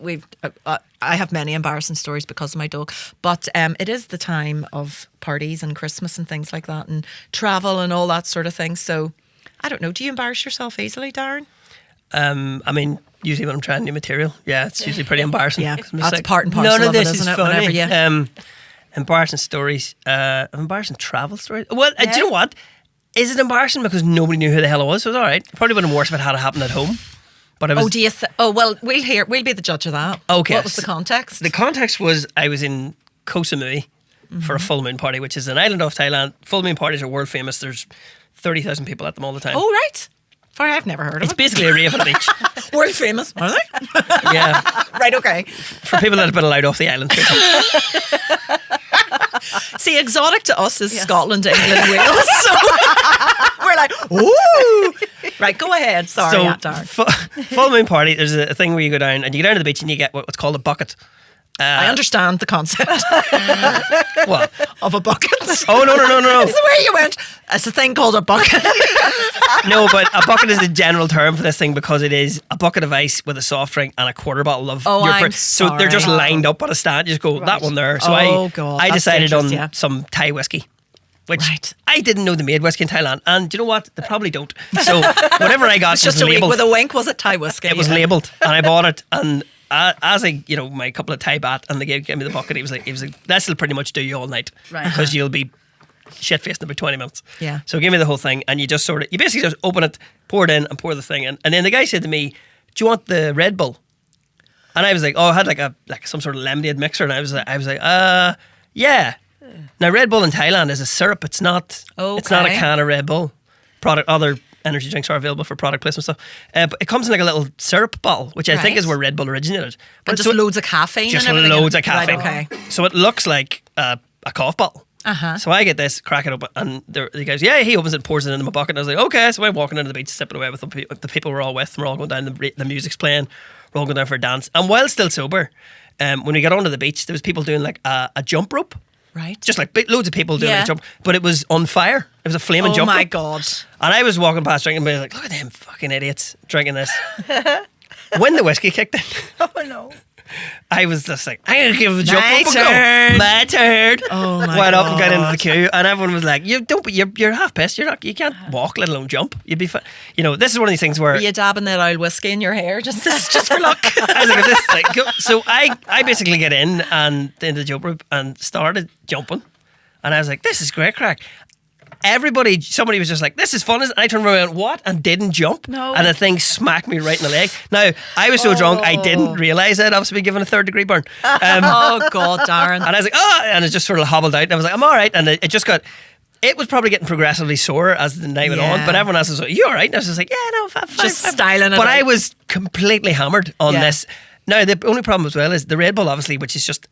I have many embarrassing stories because of my dog, but it is the time of parties and Christmas and things like that, and travel and all that sort of thing. So, I don't know. Do you embarrass yourself easily, Darren? Usually when I'm trying new material, it's usually pretty embarrassing. Yeah, that's part and parcel none of this it, isn't is it? funny. Whenever embarrassing stories, embarrassing travel stories. Well, do you know what? Is it embarrassing because nobody knew who the hell it was? So it was all right. Probably would have been worse if it had happened at home. But we'll be the judge of that. Okay. What was the context? The context was I was in Koh Samui for a full moon party, which is an island off Thailand. Full moon parties are world famous. There's 30,000 people at them all the time. Oh, right. I've never heard of it. It's basically a rave on a beach. World famous, are they? Yeah. Right, okay. For people that have been allowed off the island. See, exotic to us is Scotland, England, Wales. So we're like, ooh. Right, go ahead. Sorry, full moon party, there's a thing where you go down to the beach and you get what's called a bucket. I understand the concept. What? Of a bucket. Oh, no. This is where you went. It's a thing called a bucket. No, but a bucket is the general term for this thing because it is a bucket of ice with a soft drink and a quarter bottle of I'm so they're just lined up on a stand. You just go, that one there. So I decided on some Thai whiskey. Which I didn't know they made whiskey in Thailand. And do you know what? They probably don't. So whatever I got was labelled. With a wink, was it Thai whiskey? It was labelled and I bought it, and as my couple of Thai baht, and they gave me the bucket, he was like, this will pretty much do you all night. Right. Because you'll be shit-faced in about 20 minutes. Yeah. So give me the whole thing, and you basically just open it, pour it in, and pour the thing in. And then the guy said to me, do you want the Red Bull? And I was like, I had like some sort of lemonade mixer, and I was like, yeah. Now Red Bull in Thailand is a syrup. It's not a can of Red Bull. Other energy drinks are available for product placement stuff. But it comes in like a little syrup bottle, which I think is where Red Bull originated. But just loads of caffeine. Just and loads of caffeine. Right, okay. So it looks like a cough bottle. Uh-huh. So I get this, crack it open, and the guy's, he opens it, pours it into my bucket, and I was like, okay. So I'm walking into the beach, sipping away with the people we're all with, and we're all going down, the music's playing, we're all going down for a dance. And while still sober, when we got onto the beach, there was people doing like a jump rope. Right. Just like loads of people doing a jump, but it was on fire. It was a flaming jump. Oh my rope. God. And I was walking past drinking, and I was like, look at them fucking idiots drinking this. When the whiskey kicked in. Oh no. I was just like, I'm going to give the jump My up turn. a go. My turn. Oh my Went God. up and got into the queue, and everyone was like, you're half pissed. You can't walk, let alone jump. You'd be this is one of these things where... Were you dabbing that oil whiskey in your hair just for luck? I was like, this thing. So I basically get in and into the jump rope and started jumping. And I was like, this is great crack. somebody was just like, this is fun. And I turned around and went, what? And didn't jump. No. And the thing smacked me right in the leg. Now, I was so drunk, I didn't realise I'd obviously been given a 3rd-degree burn. Oh, God, Darren. And I was like, oh, and it just sort of hobbled out. And I was like, I'm all right. And it just got... It was probably getting progressively sore as the night went on, but everyone else was like, you all right? And I was just like, yeah, no, fine. Just styling it. But I was completely hammered on this. Now, the only problem as well is the Red Bull, obviously, which is just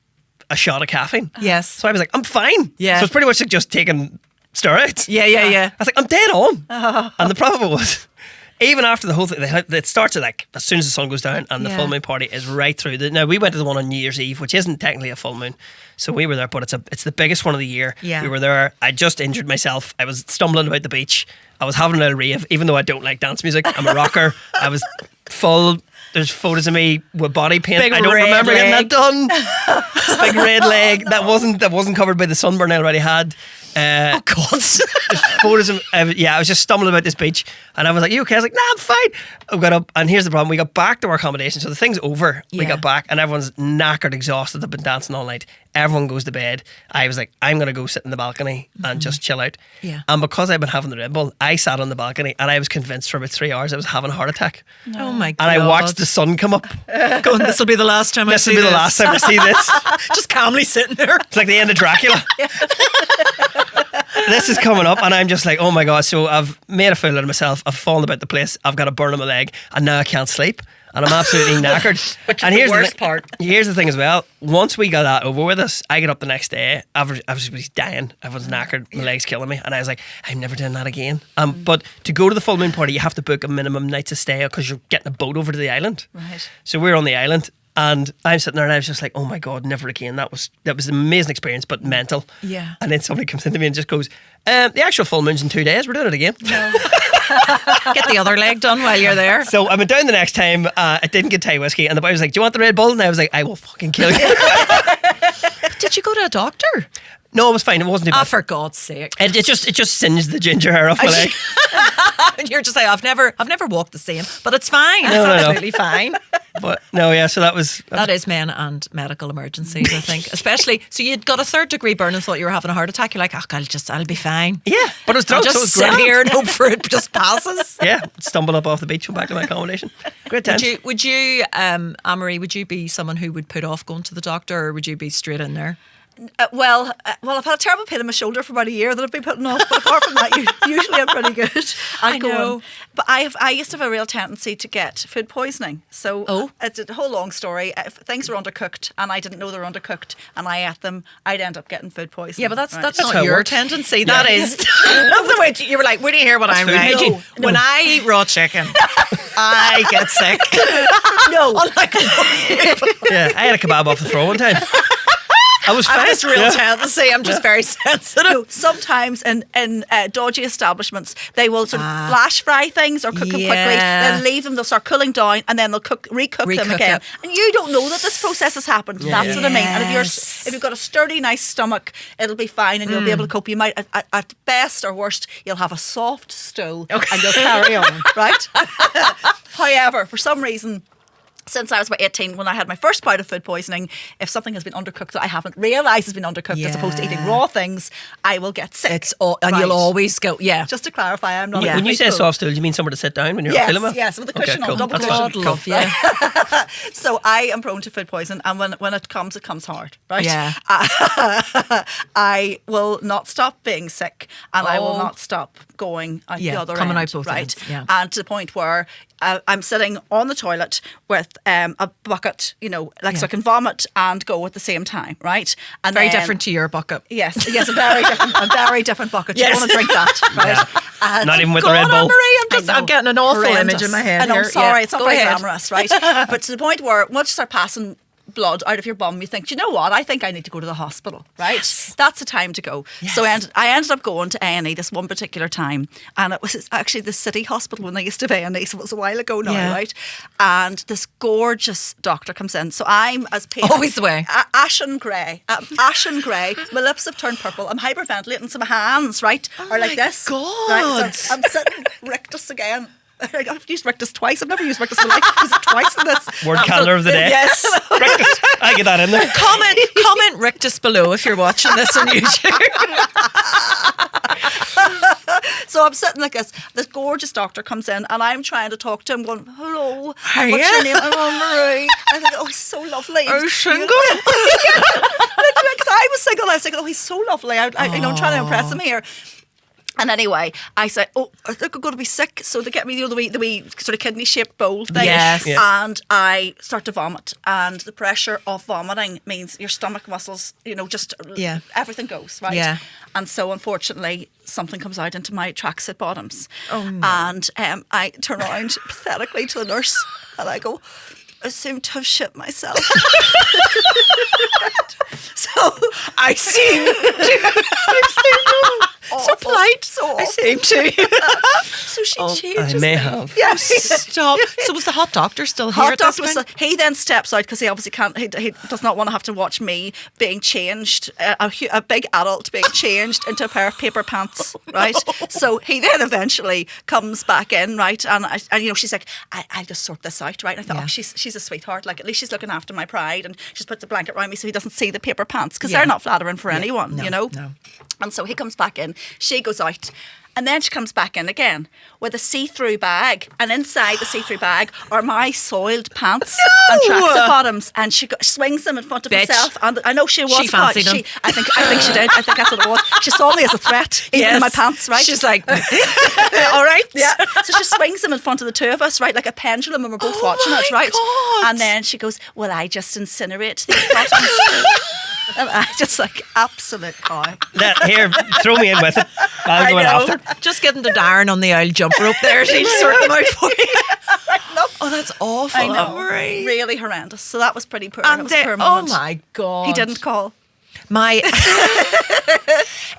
a shot of caffeine. Yes. So I was like, I'm fine. Yeah. So it's pretty much like just taking steroids. Yeah. I was like, I'm dead on. And the problem was, even after the whole thing, it starts at like as soon as the sun goes down, and the full moon party is right through. Now, we went to the one on New Year's Eve, which isn't technically a full moon. So we were there, but it's the biggest one of the year. Yeah. We were there. I just injured myself. I was stumbling about the beach. I was having a little rave, even though I don't like dance music. I'm a rocker. I was full. There's photos of me with body paint. Big I don't remember getting that leg. done. Big red leg. That wasn't covered by the sunburn I already had. Oh, God. There's photos of I was just stumbling about this beach, and I was like, you okay? I was like, nah, I'm fine. I got up, and here's the problem. We got back to our accommodation, so the thing's over. We got back, and everyone's knackered, exhausted. They've been dancing all night. Everyone goes to bed. I was like, I'm going to go sit in the balcony and just chill out. Yeah. And because I've been having the Red Bull, I sat on the balcony, and I was convinced for about 3 hours I was having a heart attack. Oh, my God. And I watched the sun come up. Going, this will be the last time I see This will this. be the last time I see this. Just calmly sitting there. It's like the end of Dracula. This is coming up, and I'm just like, oh my God. So I've made a fool out of myself. I've fallen about the place. I've got a burn on my leg, and now I can't sleep. And I'm absolutely knackered. Which is and the worst part. Here's the thing as well. Once we got that over with us, I get up the next day. I was dying. I was knackered. My leg's killing me. And I was like, I'm never doing that again. But to go to the full moon party, you have to book a minimum nights of stay because you're getting a boat over to the island. Right. So we're on the island. And I'm sitting there and I was just like, oh my God, never again. That was an amazing experience, but mental. Yeah. And then somebody comes into me and just goes, the actual full moon's in 2 days. We're doing it again. No. Get the other leg done while you're there. So I went down the next time. I didn't get Thai whiskey. And the boy was like, do you want the Red Bull? And I was like, I will fucking kill you. Did you go to a doctor? No, it was fine. It wasn't too bad. Oh, for God's sake. It just singed the ginger hair off my leg. And you're just like, I've never walked the same, but it's fine. No, It's no. absolutely fine. But no, yeah, so that was That is men and medical emergencies, I think. Especially, so you'd got a 3rd-degree burn and thought you were having a heart attack. You're like, oh, I'll be fine. yeah, but it was I'll drunk, so it just was sit grand. here and hope for it just passes. Yeah, stumbled up off the beach, went back to my accommodation. Great time. Would you, Anne-Marie, would you be someone who would put off going to the doctor, or would you be straight in there? Well, I've had a terrible pain in my shoulder for about a year that I've been putting off. But apart from that, usually I'm pretty good. I know. But I used to have a real tendency to get food poisoning. So it's a whole long story. If things were undercooked and I didn't know they were undercooked and I ate them, I'd end up getting food poisoning. Yeah, but that's right? not how it your works. tendency. Yeah. That is. The way you were like, wait till you hear what I'm food like. hygiene. No. When I eat raw chicken, I get sick. No. Unlike Yeah, I had a kebab off the throw one time. I was I fine. have this real tendency. I'm just very sensitive. No, sometimes in dodgy establishments, they will sort of flash fry things or cook them quickly, then leave them, they'll start cooling down, and then they'll recook them again. it. And you don't know that this process has happened. That's what I mean. And Yes. if you've got a sturdy, nice stomach, it'll be fine and you'll be able to cope. You might, at best or worst, you'll have a soft stool and you'll carry on, right? However, for some reason, since I was about 18, when I had my first bout of food poisoning, if something has been undercooked that I haven't realised has been undercooked as opposed to eating raw things, I will get sick. And you'll always go, Just to clarify, I'm not Yeah. a When you say fool. soft stool, do you mean somewhere to sit down when you're feeling well? Yes, with a cushion on, cool. double That's cushion. fine. God love, yeah. So I am prone to food poison, and when it comes hard, right? Yeah. I will not stop being sick, and I will Oh. not stop going out the other coming end, out both right? ends, yeah. And to the point where I'm sitting on the toilet with a bucket, so I can vomit and go at the same time, right? And Very then- different to your bucket. Yes, a very different bucket. You Yes. don't want to drink that, right? And Not even with Go the Red on, Bull. Anne-Marie, I'm getting an awful horrendous. image in my head And I'm here. sorry, Yeah. it's not Go very ahead. glamorous, right? But to the point where once you start passing blood out of your bum, you think, do you know what? I think I need to go to the hospital, right? That's the time to go. Yes. So I ended up going to A&E this one particular time, and it was actually the city hospital when I used to have A&E, so it was a while ago now, Yeah. right? And this gorgeous doctor comes in. So I'm as pale, Always the way. ashen grey. My lips have turned purple. I'm hyperventilating, so my hands, right, are like my this. God. Right? So I'm sitting rictus again. I've used Rictus twice. I've never used Rictus in my life. I've used it twice in this. Word calendar of the day. Yes. Rictus. I get that in there. Comment Rictus below if you're watching this on YouTube. So I'm sitting like this gorgeous doctor comes in, and I'm trying to talk to him, going, hello, what's your name? I'm Marie. I think, oh, he's so lovely. Are you single? Because I was single. I was thinking, oh, he's so lovely. I'm trying to impress him here. And anyway, I said, oh, I think I'm going to be sick. So they get me, the wee sort of kidney-shaped bowl thing. Yes. Yeah. And I start to vomit. And the pressure of vomiting means your stomach muscles, just everything goes, right? Yeah. And so, unfortunately, something comes out into my tracksuit bottoms. Oh, no. And I turn around pathetically to the nurse and I go, I seem to have shit myself. So I seem to. So polite. So I seem to. So she changes. I may have. Yes. Stop. So was the hot doctor still here? Hot doctor he then steps out because he obviously can't. He does not want to have to watch me being changed, a big adult being changed into a pair of paper pants, right? So he then eventually comes back in, right? And she's like, I'll just sort this out, right? And I thought, oh, she's a sweetheart. Like, at least she's looking after my pride, and she's put the blanket around me so he doesn't see the paper pants, because they're not flattering for anyone, No. And so he comes back in, she goes out, and then she comes back in again with a see-through bag, and inside the see-through bag are my soiled pants and tracksuit bottoms, and she swings them in front of herself. And I know she was. She fancied them. I think she did. I think that's what it was. She saw me as a threat, even in my pants, right? She's like, all right. Yeah. So she swings them in front of the two of us, right, like a pendulum, and we're both watching it, right? God. And then she goes, well, I just incinerate these bottoms. And I just like, absolute cow. Here, throw me in with it. I'll go in after. Just getting the Darren on the old jump rope there. She'd sort them out for you. Oh, that's awful. I know. Marie. Really horrendous. So that was pretty poor. And That was a poor oh moment. my God. He didn't call.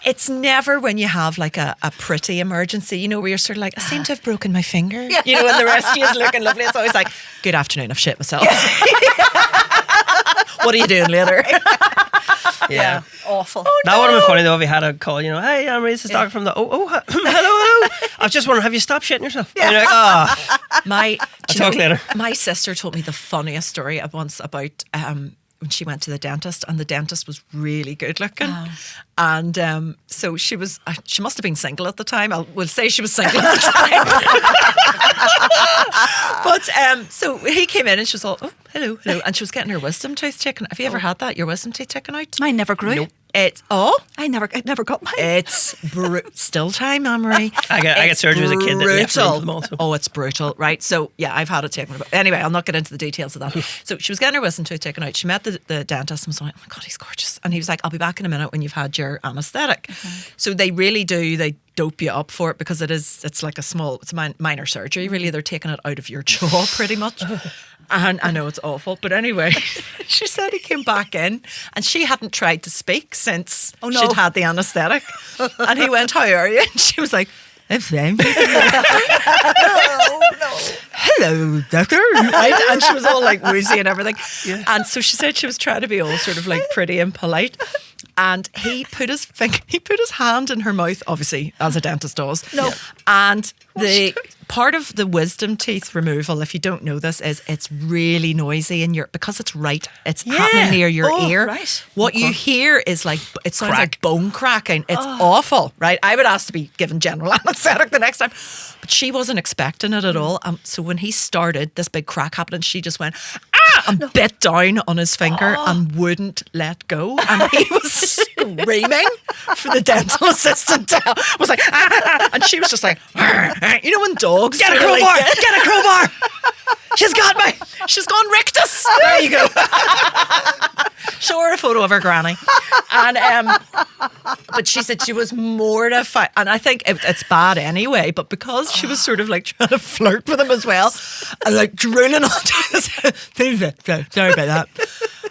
It's never when you have like a pretty emergency, where you're sort of like, I seem to have broken my finger. And the rest of you is looking lovely. It's always like, good afternoon, I've shit myself. What are you doing later? Yeah. Awful. That would have been funny though if he had a call, hey, I'm Reese's doctor from the, hello. I was just wondering, have you stopped shitting yourself? Yeah. And you're like, I'll talk later. My sister told me the funniest story once about when she went to the dentist, and the dentist was really good looking. Oh. And so she must have been single at the time. We'll say she was single at the time. But so he came in and she was all, oh, hello. And she was getting her wisdom tooth taken. Have you ever had that, your wisdom tooth taken out? Mine never grew. Nope. I never got mine. It's still time, Anne-Marie. I got surgery as a kid that left them also. Oh, it's brutal, right? So yeah, I've had it taken. Anyway, I'll not get into the details of that. So she was getting her wisdom tooth taken out. She met the dentist and was like, oh my God, he's gorgeous. And he was like, I'll be back in a minute when you've had your anaesthetic. So they really do, they dope you up for it, because it's like it's a minor surgery really. They're taking it out of your jaw pretty much. And I know it's awful, but anyway, she said he came back in and she hadn't tried to speak since she'd had the anaesthetic. And he went, how are you? And she was like, I'm fine. Hello, doctor. Right? And she was all like woozy and everything. Yeah. And so she said she was trying to be all sort of like pretty and polite. And he put his hand in her mouth, obviously, as a dentist does. No. And the part of the wisdom teeth removal, if you don't know this, is it's really noisy in because it's happening near your ear. Right. What you hear is like, it sounds like bone cracking. It's awful, right? I would ask to be given general anaesthetic the next time. But she wasn't expecting it at all. So when he started, this big crack happened, and she just went, and bit down on his finger and wouldn't let go. And he was screaming for the dental assistant to help. Was like, and she was just like, when dogs get a crowbar. She's got me. She's gone rictus. There you go. Show her a photo of her granny. And but she said she was mortified, and I think it's bad anyway, but because she was sort of like trying to flirt with him as well, and like drooling onto his sorry about that.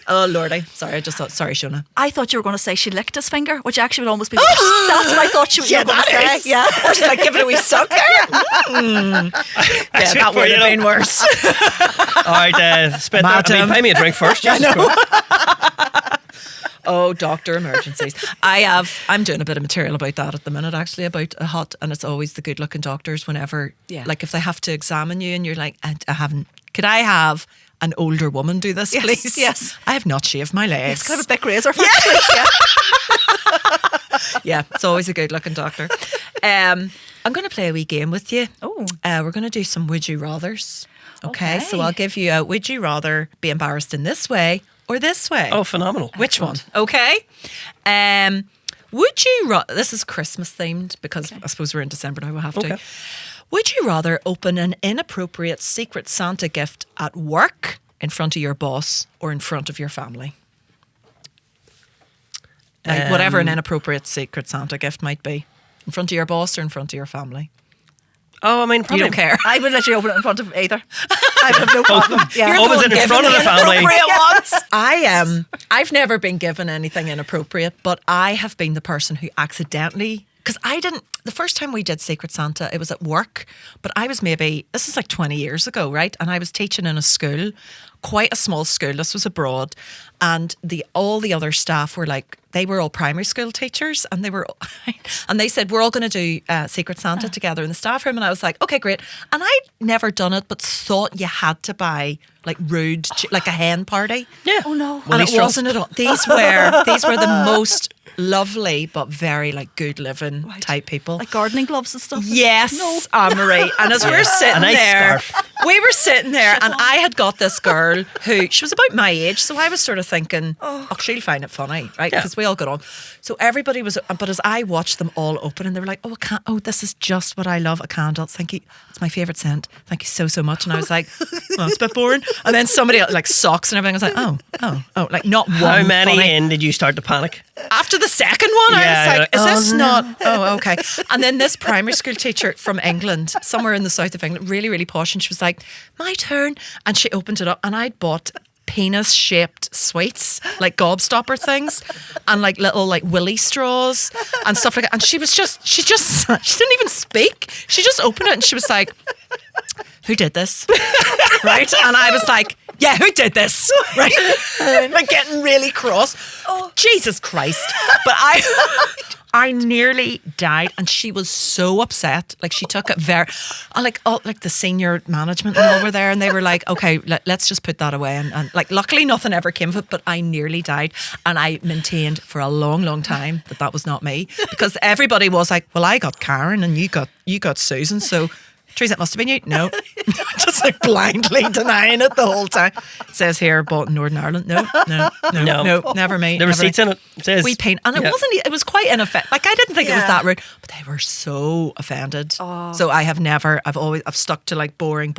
Oh Lordy, sorry, I just thought, sorry Shona. I thought you were going to say she licked his finger, which actually would almost be worse. That's what I thought you were going to say. Yeah, or she's like giving a wee suck there. Yeah, that would have been worse. All right, spit that. Pay me a drink first. I know. Oh, doctor emergencies. I'm doing a bit of material about that at the minute, actually, about a hot, and it's always the good looking doctors whenever, like if they have to examine you and you're like, could I have an older woman do this, please? Yes. I have not shaved my legs. It's kind of a big razor for yeah. Yeah, it's always a good looking doctor. I'm going to play a wee game with you. Oh. We're going to do some would you rathers. Okay, so I'll give you a would you rather be embarrassed in this way or this way? Oh, phenomenal. Which one? Okay. Would you this is Christmas themed because I suppose we're in December now, we'll have to. Would you rather open an inappropriate Secret Santa gift at work in front of your boss or in front of your family? Like whatever an inappropriate Secret Santa gift might be. In front of your boss or in front of your family? Oh, I mean, probably. You don't care. I would let you open it in front of either. I have no problem. Yeah. Oh, was it in front of the family? I've never been given anything inappropriate, but I have been the person who accidentally, because the first time we did Secret Santa, it was at work, but I was this is like 20 years ago, right? And I was teaching in a school, quite a small school, this was abroad, and all the other staff were like, they were all primary school teachers, and they said, we're all going to do Secret Santa together in the staff room, and I was like, okay, great. And I'd never done it, but thought you had to buy like rude, like a hen party. Yeah. Oh no. And it wasn't at all. These were the most lovely but very like good living type people. Like gardening gloves and stuff. Yes, Anne-Marie. And as we were sitting there, and I had got this girl who, she was about my age, so I was sort of thinking, oh, she'll find it funny, right? Because we all got on. So everybody was, but as I watched them all open, and they were like, this is just what I love, a candle. Thank you. It's my favourite scent. Thank you so, so much. And I was like, well, it's a bit boring. And then somebody else, like socks and everything, I was like, oh, like not one. How many funny. in did you start to panic? After the second one, I was like, is this not? Oh, okay. And then this primary school teacher from England, somewhere in the south of England, really, really posh, and she was like, my turn. And she opened it up, and I'd bought penis-shaped sweets, like gobstopper things, and like little like willy straws and stuff like that. And she didn't even speak. She just opened it, and she was like, who did this? Right? And I was like, yeah, who did this? Right? Like getting really cross. Oh, Jesus Christ. But I nearly died, and she was so upset. Like she took it very, like the senior management and all were there, and they were like, okay, let's just put that away. And like luckily nothing ever came of it, but I nearly died. And I maintained for a long, long time that was not me, because everybody was like, well, I got Karen and you got Susan, so Teresa, it must have been you. No. Just like blindly denying it the whole time. It says here, bought in Northern Ireland. No, never me. The receipts in it says. We paint. And it was quite ineffective. Like I didn't think it was that rude, but they were so offended. Oh. So I've stuck to like boring.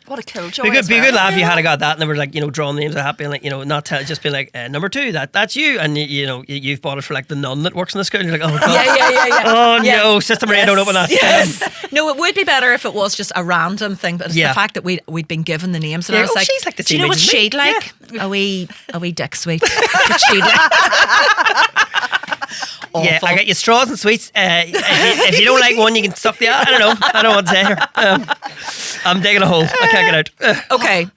What a killjoy. Be a good laugh. You had got that, and they were like, drawing names of happy, and like, not tell, just be like, number 2, that's you, and you've bought it for like the nun that works in the school, and you're like, oh god, yeah. Oh no, Sister Maria, don't open that. Yes. No, it would be better if it was just a random thing, but it's the fact that we'd been given the names, and I was like, she's like the do you know what she'd like? Yeah. A wee dick sweet. What she'd like. Awful. Yeah, I got you straws and sweets. If you don't like one, you can suck the other. I don't know. I don't know what to say here. I'm digging a hole. I can't get out. Okay,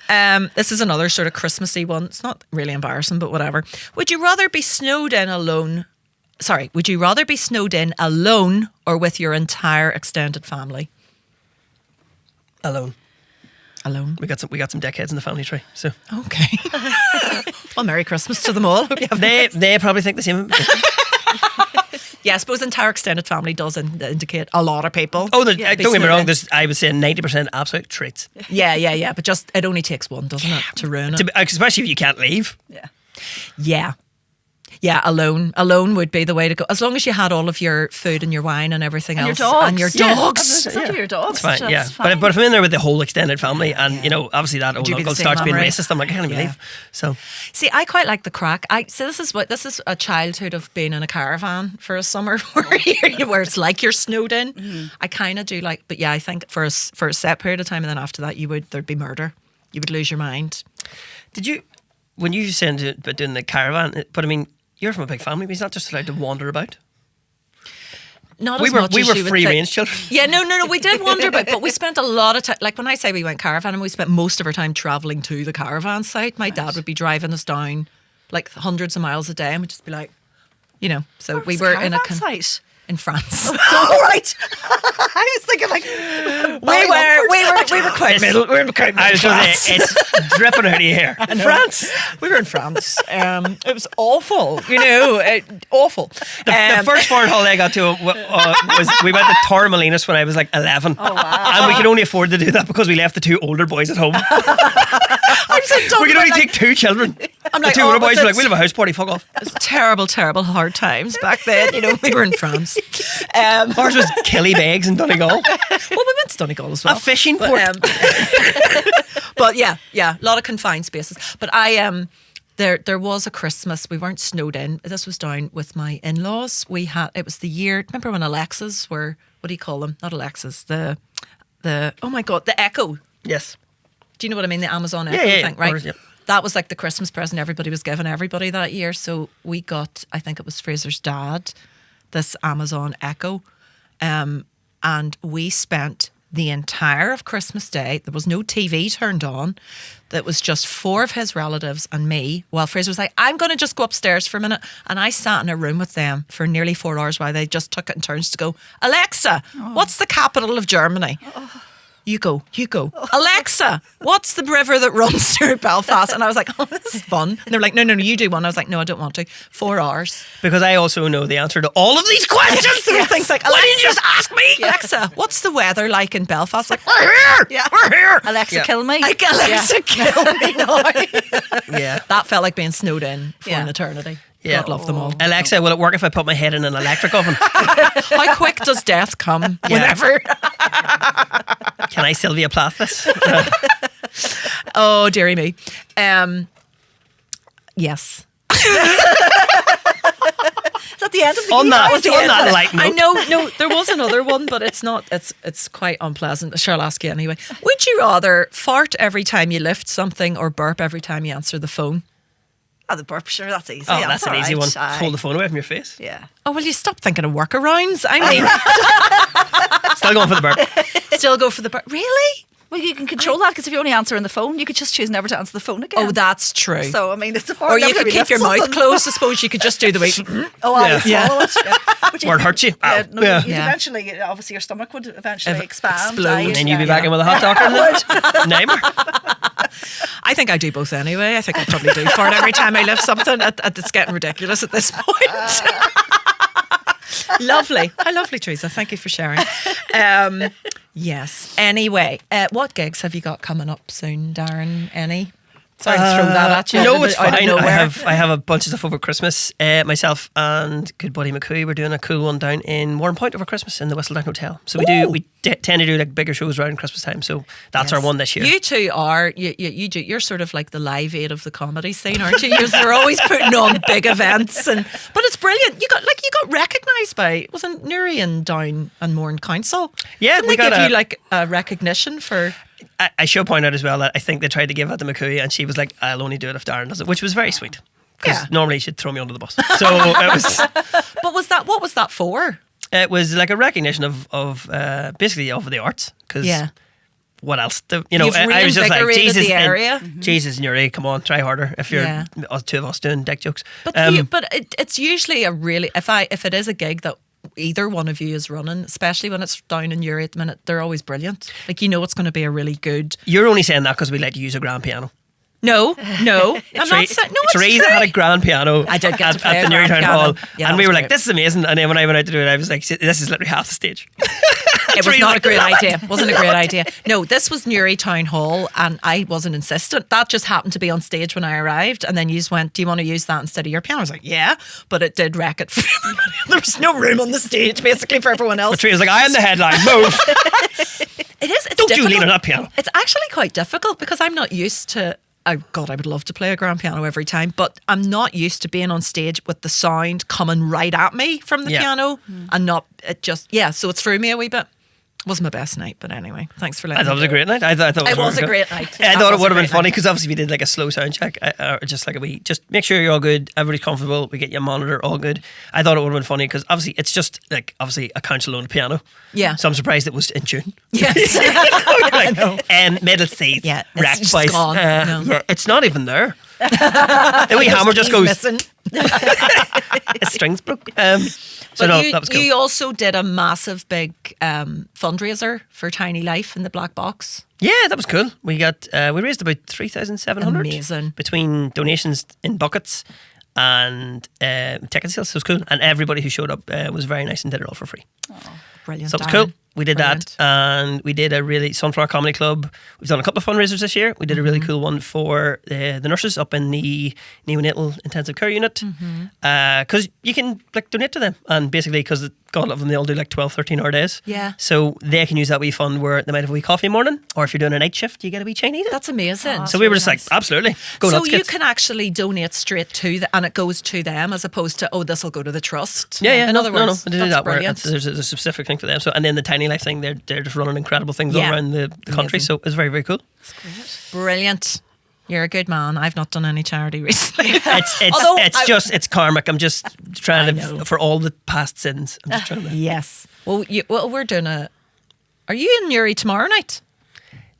this is another sort of Christmassy one. It's not really embarrassing, but whatever. Would you rather be snowed in alone? Sorry, would you rather be snowed in alone or with your entire extended family? Alone. We got some dickheads in the family tree. So okay. Well, Merry Christmas to them all. They probably think the same. Yeah, I suppose entire extended family does indicate a lot of people. Oh, don't get me wrong. There's, I would say, 90% absolute treats. Yeah. But just it only takes one, doesn't it, to ruin it? Especially if you can't leave. Yeah, alone would be the way to go. As long as you had all of your food and your wine and everything else. And your dogs. Your dogs. That's fine, yeah. Fine. But if I'm in there with the whole extended family and, obviously that old uncle starts being racist, I'm like, I can't even leave. So, see, I quite like the crack. This is a childhood of being in a caravan for a summer where it's like you're snowed in. Mm-hmm. I kind of do like, but yeah, I think for a set period of time, and then after that there'd be murder. You would lose your mind. Did you, when you said about doing the caravan, but I mean, you're from a big family, but he's not just allowed to wander about. Not we as were, much we as were you would free think. range children. Yeah, no. We did wander about, but we spent a lot of time. Like when I say we went caravanning, we spent most of our time travelling to the caravan site. My dad would be driving us down like hundreds of miles a day, and we'd just be like, so we were in a site. in France. All right. I was thinking like we were quite middle. We were quite middle. I was going to say, it's dripping out of your hair. France. We were in France. It was awful. Awful. The first foreign holiday I got to was we went to Torremolinos when I was like 11. Oh wow. And we could only afford to do that because we left the 2 older boys at home. We could only take 2 children. I'm the like, 2 older boys were like, we'll have a house party, fuck off. It was terrible, terrible hard times back then. We were in France. Ours was Killybegs in Donegal. Well, we went to Donegal as well. A fishing port. But yeah, a lot of confined spaces. But there was a Christmas, we weren't snowed in. This was down with my in-laws. It was the year, remember when Alexas were, what do you call them? Not Alexas, the oh my God, the Echo. Yes. Do you know what I mean? The Amazon Echo thing, right? Course, yeah. That was like the Christmas present everybody was giving everybody that year. So we got, I think it was Fraser's dad, this Amazon Echo. And we spent the entire of Christmas Day. There was no TV turned on. That was just 4 of his relatives and me. While Fraser was like, I'm going to just go upstairs for a minute. And I sat in a room with them for nearly 4 hours while they just took it in turns to go, Alexa, what's the capital of Germany? You go. Alexa, what's the river that runs through Belfast? And I was like, oh, this is fun. And they were like, no, you do one. I was like, no, I don't want to. 4 hours. Because I also know the answer to all of these questions. Things like, why didn't you just ask me? Alexa, what's the weather like in Belfast? Like, we're here. Yeah. We're here. Alexa, kill me. Like, Alexa, kill me now. Yeah. That felt like being snowed in for an eternity. Yeah. God love them all. Alexa, will it work if I put my head in an electric oven? How quick does death come? Whenever. Can I Sylvia Plath this? Oh, dearie me. Yes. Is that the end of the on that light note. I know, no, there was another one, but it's not. It's quite unpleasant. Sure, I'll ask you anyway. Would you rather fart every time you lift something or burp every time you answer the phone? Oh, the burp, sure, that's easy. Oh, that's an easy one. Aye. Hold the phone away from your face. Yeah. Oh, will you stop thinking of workarounds? I mean, Still going for the burp. still go for the burp. Really? Well, you can control that because if you only answer on the phone, you could just choose never to answer the phone again. Oh, that's true. So, I mean, it's a far. Or you could keep your mouth closed. I suppose you could just do the way. Oh, Yeah. swallow it. But Or it hurts you. Yeah, Ow. no, Yeah. you'd eventually, obviously, your stomach would eventually expand. explode. Aye, And then you'd be yeah, back in with a hot doctor. Neighbour. I think I do both anyway. I think I probably do fart every time I lift something. It's getting ridiculous at this point. Lovely. How lovely, Teresa. Thank you for sharing. Yes. Anyway, what gigs have you got coming up soon, Darren? Any? Sorry to throw that at you. No, it's out of fine. nowhere. I have a bunch of stuff over Christmas. Myself and good buddy McCooey, we're doing a cool one down in Warren Point over Christmas in the Whistledown Hotel. So we tend to do like bigger shows around Christmas time. So that's our one this year. You two are you're sort of like the Live Aid of the comedy scene, aren't you? You're always putting on big events, but it's brilliant. You got recognised by wasn't Newry and Down and Mourne Council? Yeah, Didn't we they got give you like a recognition for. I should point out as well that I think they tried to give that to McCooey and she was like, I'll only do it if Darren does it, which was very sweet. Because normally she'd throw me under the bus. So it was. But what was that for? It was like a recognition of basically of the arts. Because what else? I was just like, Jesus, the area. Jesus, Newry, come on, try harder. If you're two of us doing dick jokes. But it's usually a really if it is a gig that either one of you is running, especially when it's down in Newry at the minute, they're always brilliant. Like it's going to be a really good. You're only saying that because we let you use a grand piano. No, I'm not saying. No, Teresa had a grand piano. I did get to play at the Newry Town Hall, and we were like, "This is amazing." And then when I went out to do it, I was like, "This is literally half the stage." It was not a great idea. Wasn't a great idea. No, this was Newry Town Hall, and I wasn't insistent. That just happened to be on stage when I arrived, and then you just went, "Do you want to use that instead of your piano?" I was like, "Yeah," but it did wreck it for everybody. There was no room on the stage, basically, for everyone else. But Teresa's like, "I am the headline. Move." It is. It's Don't difficult. you lean on that piano? It's actually quite difficult because I'm not used to. God, I would love to play a grand piano every time, but I'm not used to being on stage with the sound coming right at me from the piano and not it just so it threw me a wee bit. Wasn't my best night, but anyway, thanks for letting me. I thought it was a great night. I thought it was a great night. I thought it would have been funny because obviously we did like a slow sound check, or just like just make sure you're all good, everybody's comfortable, we get you a monitor, all good. I thought it would have been funny because obviously it's just like obviously a council-owned piano. Yeah. So I'm surprised it was in tune. Yes. Like, middle C, rack voice. No. Yeah, it's not even there. The wee hammer just goes. Missing. His strings broke. So but no, you, that was cool. You also did a massive big fundraiser for Tiny Life in the Black Box. Yeah, that was cool. We raised about 3,700. Amazing. Between donations in buckets and ticket sales. So it was cool. And everybody who showed up was very nice and did it all for free. Oh, brilliant. So it was cool. We did that, and we did a Sunflower Comedy Club. We've done a couple of fundraisers this year. We did a really cool one for the nurses up in the neonatal intensive care unit, because you can donate to them, and basically because God love them, they all do 12, 13-hour days. Yeah. So they can use that wee fund where they might have a wee coffee in the morning, or if you're doing a night shift, you get a wee Chinese. That's amazing. So we were just nice. Absolutely, go nuts, you kids. can actually donate straight to and it goes to them as opposed to this will go to the trust. Yeah. In other words, no. They do that brilliant. Where there's a specific thing for them. So and then the Tiny Life thing, they're just running incredible things all around the country. So it's very, very cool. That's great. Brilliant. You're a good man. I've not done any charity recently. It's karmic. I'm just trying to for all the past sins. I'm just trying to. Yes. Well, we're doing Are you in Newry tomorrow night?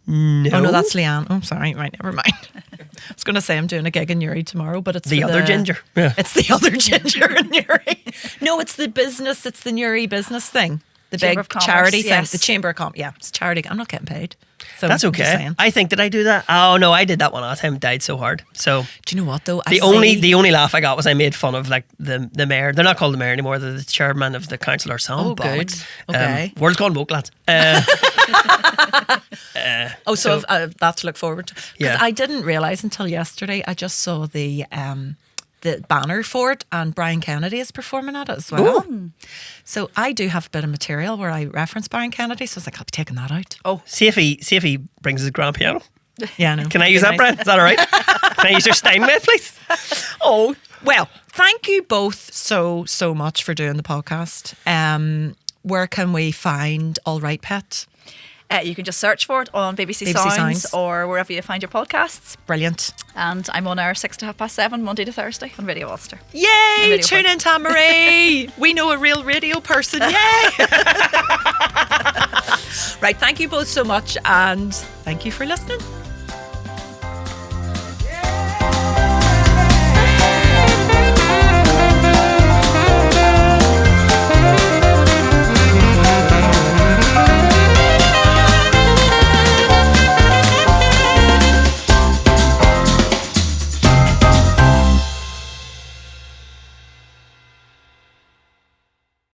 No. Oh no, that's Leanne. Oh, sorry. Right, never mind. I was going to say I'm doing a gig in Newry tomorrow, but it's the other ginger. Yeah. It's the other ginger in Newry. No, it's the business. It's the Newry business thing. The Chamber big charity thing. yes. The Chamber of Commerce. Yeah, it's charity. I'm not getting paid. So That's okay. I think, did I do that? Oh no, I did that one last time. I died so hard. So do you know what though? The only laugh I got was I made fun of the mayor. They're not called the mayor anymore. They're the chairman of the council or something. Oh, good. Okay. World's gone woke, lads. So that to look forward to. Because Yeah. I didn't realise until yesterday. I just saw the banner for it, and Brian Kennedy is performing at it as well. Ooh. So I do have a bit of material where I reference Brian Kennedy. So I was like, I'll be taking that out. Oh, see if he brings his grand piano. Yeah, no. Can I use that, Brian? Is that all right? Can I use your Steinway, please? Oh, well, thank you both so much for doing the podcast. Where can we find All Right Pet? You can just search for it on BBC Sounds or wherever you find your podcasts. Brilliant. And I'm on air 6 to 7:30 Monday to Thursday on Radio Ulster. Yay! Tune in, Tamara. We know a real radio person. Yay! Right, thank you both so much, and thank you for listening.